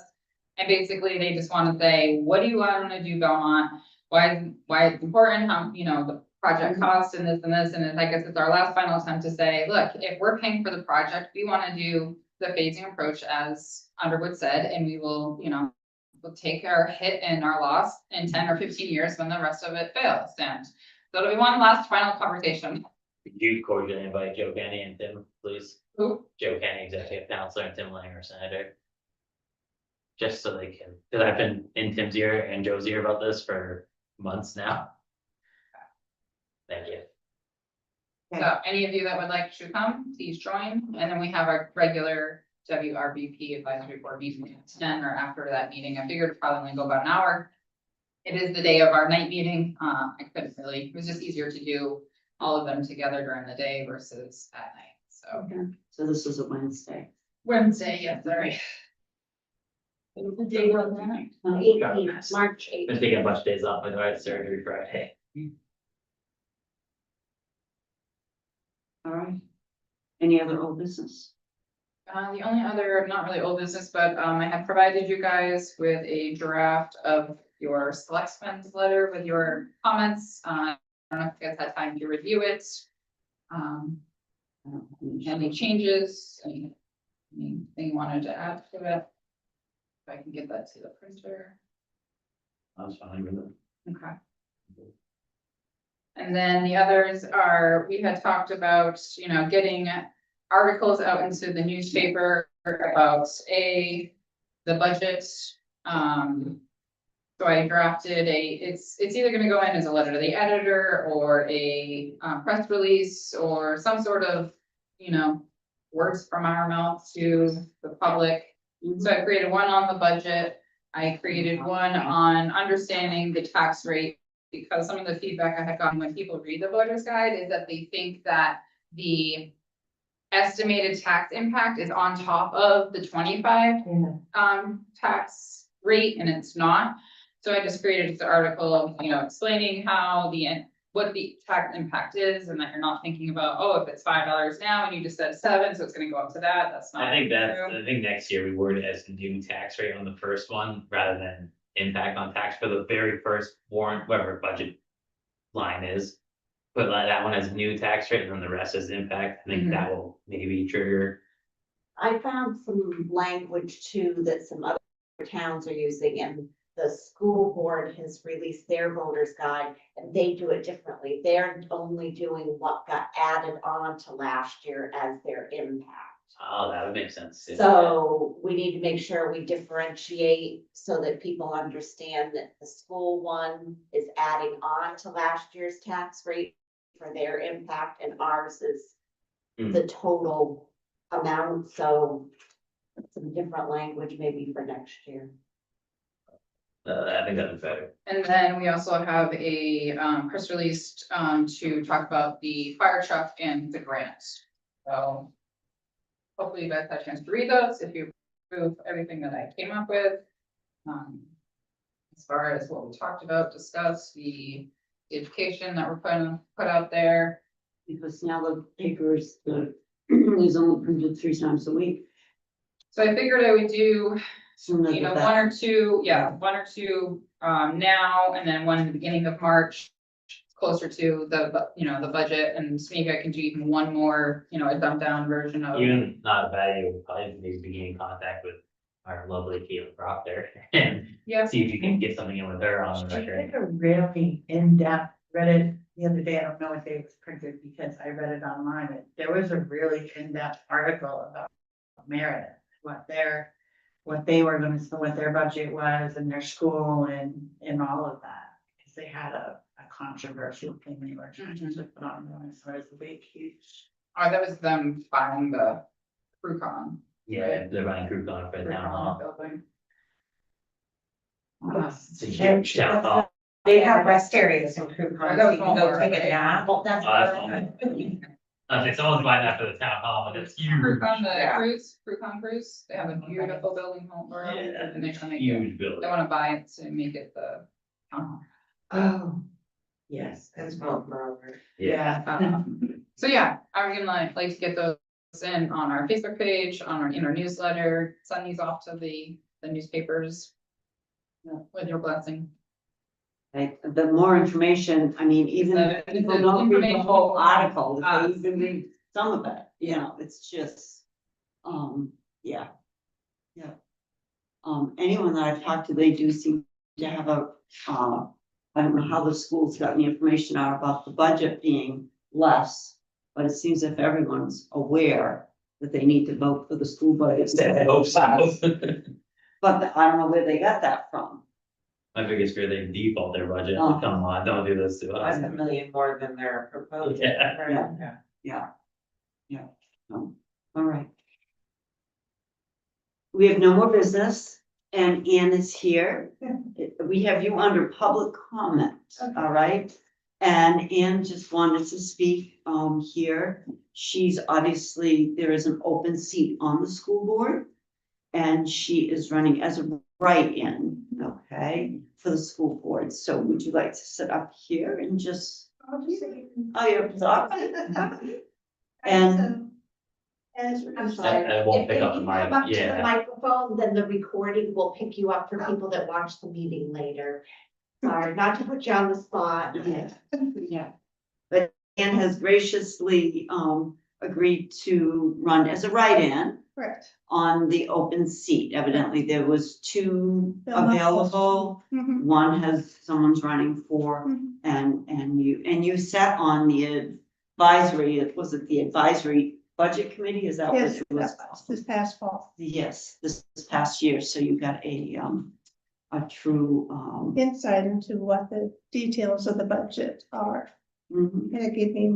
And basically, they just want to say, what do you want to do, Belmont? Why it's important, how, the project cost and this, and I guess it's our last final attempt to say, look, if we're paying for the project, we want to do the phasing approach as Underwood said, and we will, we'll take our hit and our loss in 10 or 15 years when the rest of it fails. And so do we want last final conversation? Could you cordially invite Joe Kenny and Tim, please? Who? Joe Kenny, executive counselor, and Tim Langer, senator. Just so they can, because I've been in Tim's ear and Joe's ear about this for months now. Thank you. So any of you that would like to come, please join. And then we have our regular WRBP advisory board meeting at 10 or after that meeting. I figured it'd probably only go about an hour. It is the day of our night meeting. I couldn't really, it was just easier to do all of them together during the day versus at night. So So this is a Wednesday. Wednesday, yes, sorry. The date on that? 18th, March Been 8th. taking a bunch of days off, I had surgery Friday. All right. Any other old business? The only other, not really old business, but I have provided you guys with a draft of your selectmen's letter with your comments. I don't know if you guys had time to review it. Any changes, anything you wanted to add to it? If I can get that to the printer. I was fine with it. Okay. And then the others are, we had talked about, you know, getting articles out into the newspaper about the budget. So I drafted it's either gonna go in as a letter to the editor or a press release or some sort of, you know, words from our mouth to the public. So I created one on the budget. I created one on understanding the tax rate. Because some of the feedback I had gotten when people read the voter's guide is that they think that the estimated tax impact is on top of the 25 tax rate, and it's not. So I just created this article, you know, explaining how what the tax impact is, and that you're not thinking about, oh, if it's $5 now and you just said 7, so it's gonna go up to that, that's not. I think true. I think next year we word it as new tax rate on the first one rather than impact on tax for the very first warrant, whatever budget line is. But like that one has new tax rate and then the rest is impact. I think that will maybe trigger. I found some language too that some other towns are using, and the school board has released their voter's guide and they do it differently. They're only doing what got added on to last year as their impact. Oh, that would make sense. too. So we need to make sure we differentiate so that people understand that the school one is adding on to last year's tax rate for their impact, and ours is the total amount, so some different language maybe for next year. I think that'd be better. And then we also have a press release to talk about the fire truck and the grant. So hopefully you guys had a chance to read those, if you approve everything that I came up with. As far as what we talked about, discussed, the education that we're put out there. Because now the papers, is only printed 3 times a week. So I figured I would do, Sooner you the know, better. one or two now, and then one in the beginning of March. Closer to the budget, and maybe I can do even one more, you know, a dumbed down version of. Even not a bad idea, we'll probably maybe begin contact with our lovely Caitlin Proctor and Yeah. see if you can get something in with her on the She record. did a really in-depth, read it the other day, I don't know what day it was printed because I read it online, but there was a really in-depth article about Meredith, what their budget was and their school and all of that. Because they had a controversial thing they were trying to put on as far as the big huge. Oh, that was them buying the Crucon. Yeah, they're buying group on for the town hall. Building. It's a huge town hall. They have rest areas in Crew Oh, that was one more. Well, that's. Oh, that's fine. If someone's buying that for the town hall, but it's huge. Crucon, the Yeah. Crucon Cruise, they have a beautiful building home, Yeah, and they're trying to make it, huge they building. wanna buy it to make it the town hall. Oh, yes, that's well forever. Yeah. So yeah, I'm gonna like to get those in on our Facebook page, in our newsletter, send these off to the newspapers. With your blessing. Like, the more information, I mean, even if The- people the don't read the information whole from article, if us. they even read some of it, you know, it's just, yeah. Yeah. Anyone that I've talked to, they do seem to have I don't know how the school's gotten the information out about the budget being less, but it seems if everyone's aware that they need to vote for the school budget. I hope so. But I don't know where they got that from. My biggest fear, they default their budget. Oh. Come on, don't do this to us. $1 million more than they're proposing. Yeah. Yeah. All right. We have no more business and Ann is here. We have you under public comment, all right? And Ann just wanted to speak here. She's obviously, there is an open seat on the school board. And she is running as a write-in, okay, for the school board. So would you like to sit up here and just? Oh, you're sorry. And I'm sorry. I won't If pick up the you come up mic, to the yeah. microphone, then the recording will pick you up for people that watch the meeting later. Sorry, not to put you on the spot. yeah, but Ann has graciously agreed to run as a write-in Correct. on the open seat. Evidently, there was two Belmont. available. Mhm, One has, someone's running for, mhm. and you sat on the advisory, was it the advisory budget committee? Is that what Yes, it was? this past fall. Yes, this past year, so you got a true, Insight into what the details of the budget are, mhm, and it gave me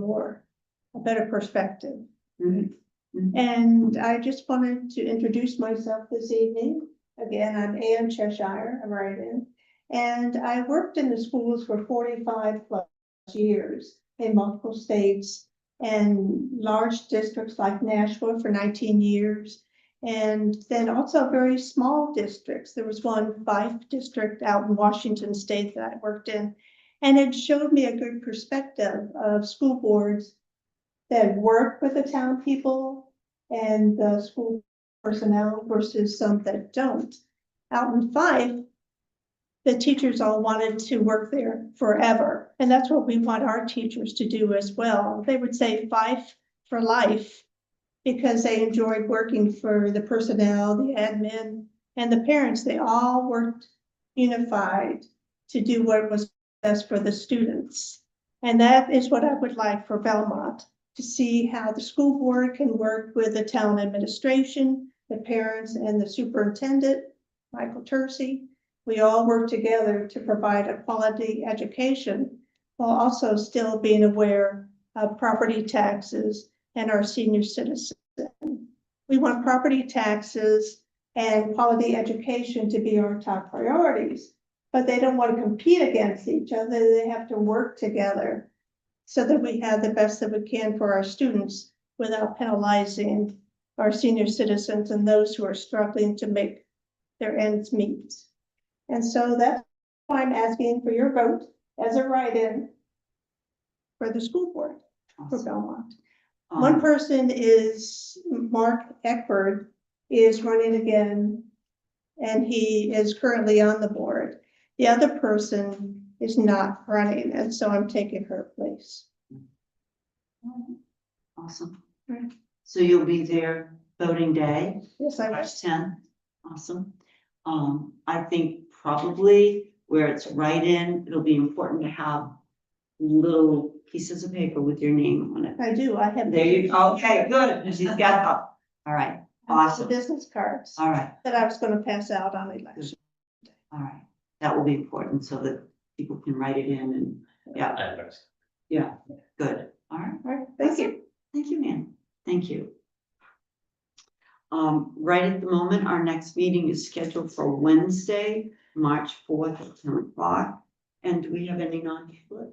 a better perspective. mhm, mhm. And I just wanted to introduce myself this evening. Again, I'm Ann Cheshire, I'm right in. And I worked in the schools for 45 plus years in multiple states and large districts like Nashville for 19 years. And then also very small districts. There was one Fife district out in Washington State that I worked in. And it showed me a good perspective of school boards that work with the town people and the school personnel versus some that don't. Out in Fife, the teachers all wanted to work there forever. And that's what we want our teachers to do as well. They would say Fife for life because they enjoyed working for the personnel, the admin, and the parents. They all worked unified to do what was best for the students. And that is what I would like for Belmont, to see how the school board can work with the town administration, the parents, and the superintendent, Michael Tercey. We all work together to provide a quality education while also still being aware of property taxes and our senior citizens. We want property taxes and quality education to be our top priorities, but they don't want to compete against each other. They have to work together so that we have the best that we can for our students without penalizing our senior citizens and those who are struggling to make their ends meet. And so that's why I'm asking for your vote as a write-in for the school board for Belmont. One person is Mark Eckford is running again, and he is currently on the board. The other person is not running, and so I'm taking her place. Awesome. Right. So you'll be there voting day, Yes, I March was. 10th. Awesome. I think probably where it's right in, it'll be important to have little pieces of paper with your name on it. I do. I have. There you go. Okay, good. She's got them. All right. The Awesome. business cards All right. that I was going to pass out on election. All right. That will be important so that people can write it in and, yeah, yeah, good. All right. All right, thank you. Thank you, ma'am. Thank you. Right at the moment, our next meeting is scheduled for Wednesday, March 4th at 10 o'clock. And do we have any non-public?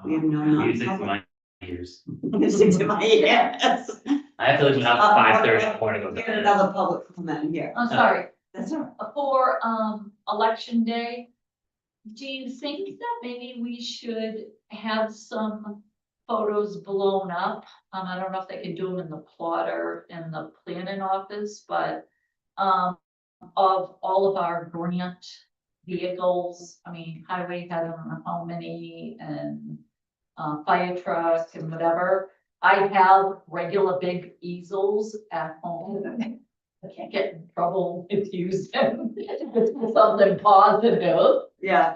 We have no Music to non-public. my ears. Music to my ears. I have to leave my house at 5:30 in the morning. to go to Get bed. another public comment here. I'm sorry, That's all right. for, election day, do you think that maybe we should have some photos blown up? I don't know if they can do them in the plotter in the planning office, but, of all of our grant vehicles, I mean, highway had, I don't know how many, and, fire truck and whatever. I have regular big easels at home. I can't get in trouble if you use them. It's something positive. Yeah,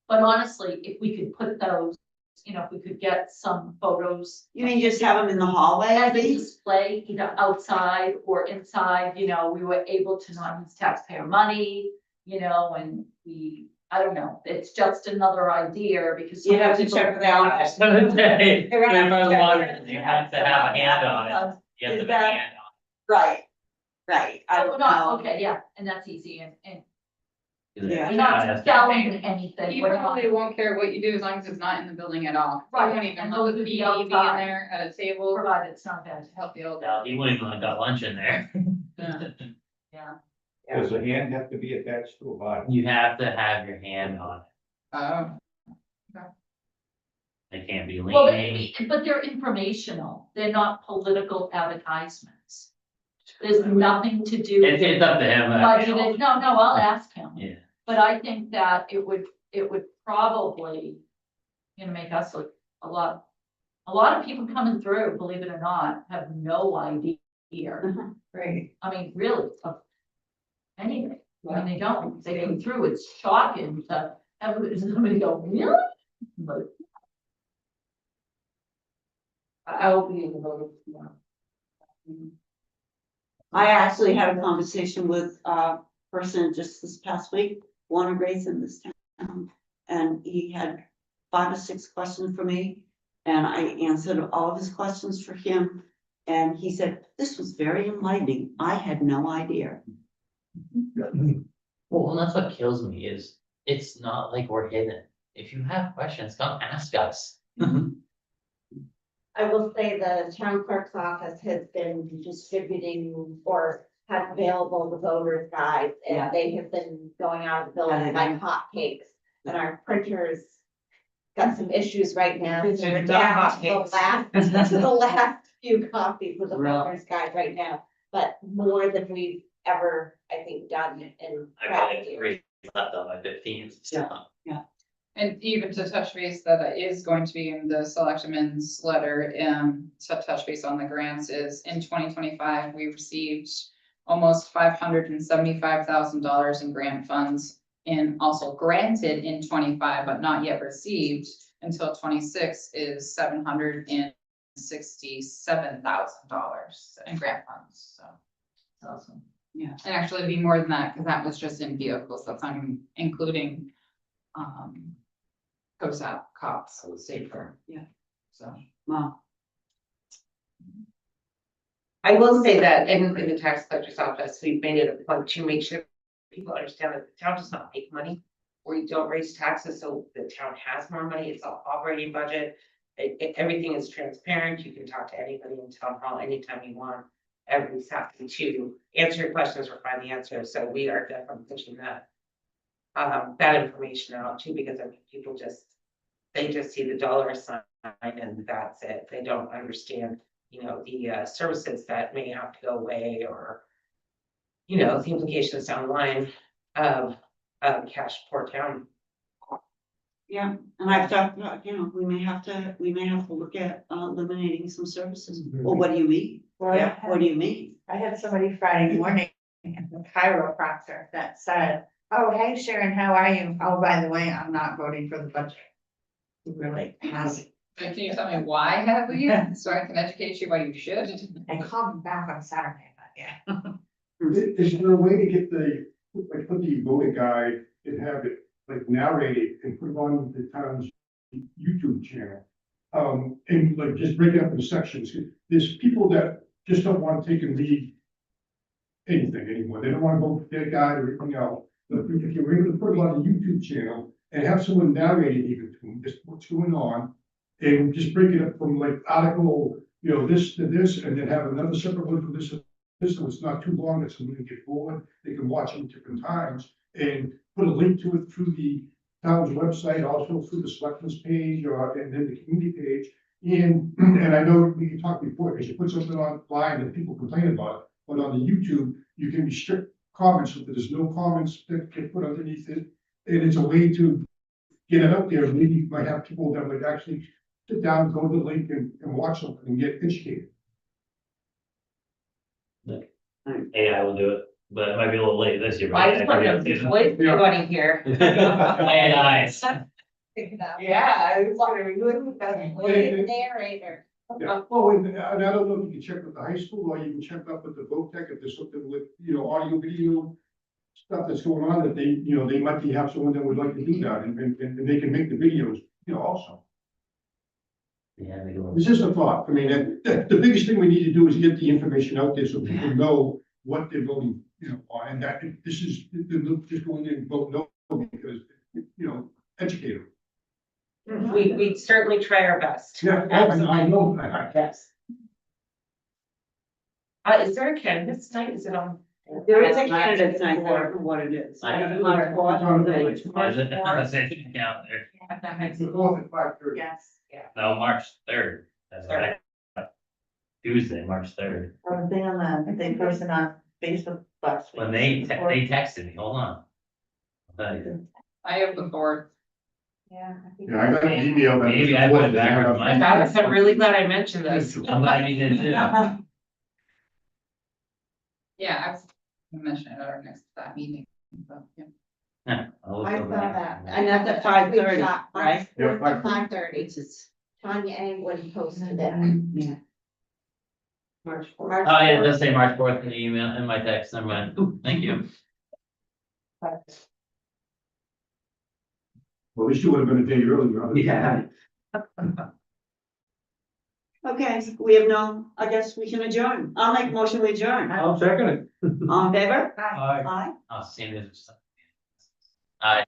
But honestly, if we could put those, if we could get some photos. you mean just have them in the hallway? As a display, either outside or inside, we were able to not use taxpayer money, and I don't know, it's just another idea because. You'd have to check it out. I was gonna say, if I was wondering, you have to have a hand on it. You have to Is have a that- hand on Right, right. I Oh, don't we're not, know. okay, yeah, and that's easy, and it. Yeah. we're not selling anything. You we're not- probably won't care what you do as long as it's not in the building at all. You Right, won't even and look those at would the be TV in outside. there at a table Provided it's not bad. to help the old. No, he wouldn't even got lunch in there. Yeah. Does the hand have to be attached to a body? You have to have your hand on Oh. it. They can't be Well, leaning. but they're informational, they're not political advertisements. There's nothing to do. It's up to him. Budgeted, no, I'll ask him. Yeah. But I think that it would probably, make us look a lot of people coming through, believe it or not, have no idea year. Right. I mean, really, anyway, when they don't, they go through, it's shocking to somebody go, really? But I will be in the vote tomorrow. I actually had a conversation with a person just this past week, born and raised in this town. And he had 5 or 6 questions for me, and I answered all of his questions for him. And he said, this was very enlightening. I had no idea. Well, and that's what kills me is, it's not like we're hidden. If you have questions, come ask us. I will say the town clerk's office has been distributing or have available the voters guides, Yeah. and they have been going out of the building Yeah, like hotcakes. And our printers got some issues right now, so we're Not down to the hotcakes. last, to the last few copies of the Really? voters guide right now. But more than we've ever, I think, done in I past got years. 3 left on my 15, so. And even to touch base, that is going to be in the selectmen's letter, to touch base on the grants is in 2025, we received almost $575,000 in grant funds. And also granted in 25, but not yet received until 26 is $767,000 in grant funds, so. awesome. And actually it'd be more than that, because that was just in vehicles, that's not even including, COSAP cops, so safer. Yeah. So. Wow. I will say that in the tax collector's office, we've made it a point to make sure people understand that the town does not make money. We don't raise taxes, so the town has more money, it's all operating budget. Everything is transparent, you can talk to anybody in town hall anytime you want. Everybody's happy to answer your questions or find the answers, so we are definitely pushing that. That information out too, because I think people they just see the dollar sign and that's it, they don't understand, the services that may have to go away or. The implications down the line of cash poor town. Yeah, and I've talked about, we may have to look at eliminating some services. Well, what do you mean? Well, Yeah. What do you mean? I had somebody Friday morning, a chiropractor that said, oh, hey Sharon, how are you? Oh, by the way, I'm not voting for the budget. Really, has, Can you tell me why have you, so I can educate you why you should? I called him back on Saturday, but yeah. Is there a way to get put the voting guide and have it narrated and put it on the town's YouTube channel? And just break it up into sections. There's people that just don't want to take and read anything anymore. They don't want to vote for their guide or anything else. But if you're able to put it on the YouTube channel and have someone narrate it even to them, just what's going on, and just break it up from article, this to this, and then have another separate one for this. So it's not too long that someone can get bored, they can watch it different times and put a link to it through the town's website, also through the selectmen's page and then the community page. And I know we talked before, because you put something online and people complain about it, but on the YouTube, you can restrict comments so that there's no comments that get put underneath it. And it's a way to get it out there. Maybe you might have people that would actually sit down, go to the link and watch something and get educated. AI will do it, but it might be a little late this year. I just want to wait for everybody here. AI. Yeah, I was wondering, Narrator. Yeah, oh, and I don't know if you can check with the high school or you can check up with the vote tech if there's something with, audio, video. Stuff that's going on that they might have someone that would like to do that and they can make the videos, also. Yeah, they will. It's just a thought. I mean, the biggest thing we need to do is get the information out there so people know what they're voting, on, and that this is, just going in and vote no, because, educate them. We certainly try our best. Yeah, I know. Yes. Is there a canvas night? Is it on? There is a candidate's night, I don't know what it is. I don't know don't what know. the- Is it? That's it, calendar. It's the 4th at 5:30. Yes. No, March 3rd. That's right. Tuesday, March 3rd. I was being on they posted on Facebook last week. When they texted me, hold on. I'll tell you. I have the board. Yeah. Yeah, I got an email. that- Maybe I put it backwards. I'm really glad I mentioned this. I'm glad you did too. Yeah, I was gonna mention it at our next meeting, but yeah. Yeah, I'll I go saw back. that. And that's at 5:30, right? Yeah, 5:30. 5:30. It's just. Tanya Angwin posted that. Yeah. March fourth. March Oh, yeah, it 4th. does say March 4th in the email, in my text, never mind. Ooh, thank you. Well, at least you would have been a day earlier. Yeah. Okay, we have no, I guess we can adjourn. I'll make a motion to adjourn. I'll second it. All in favor? Aye. Aye. I'll see you. Aye.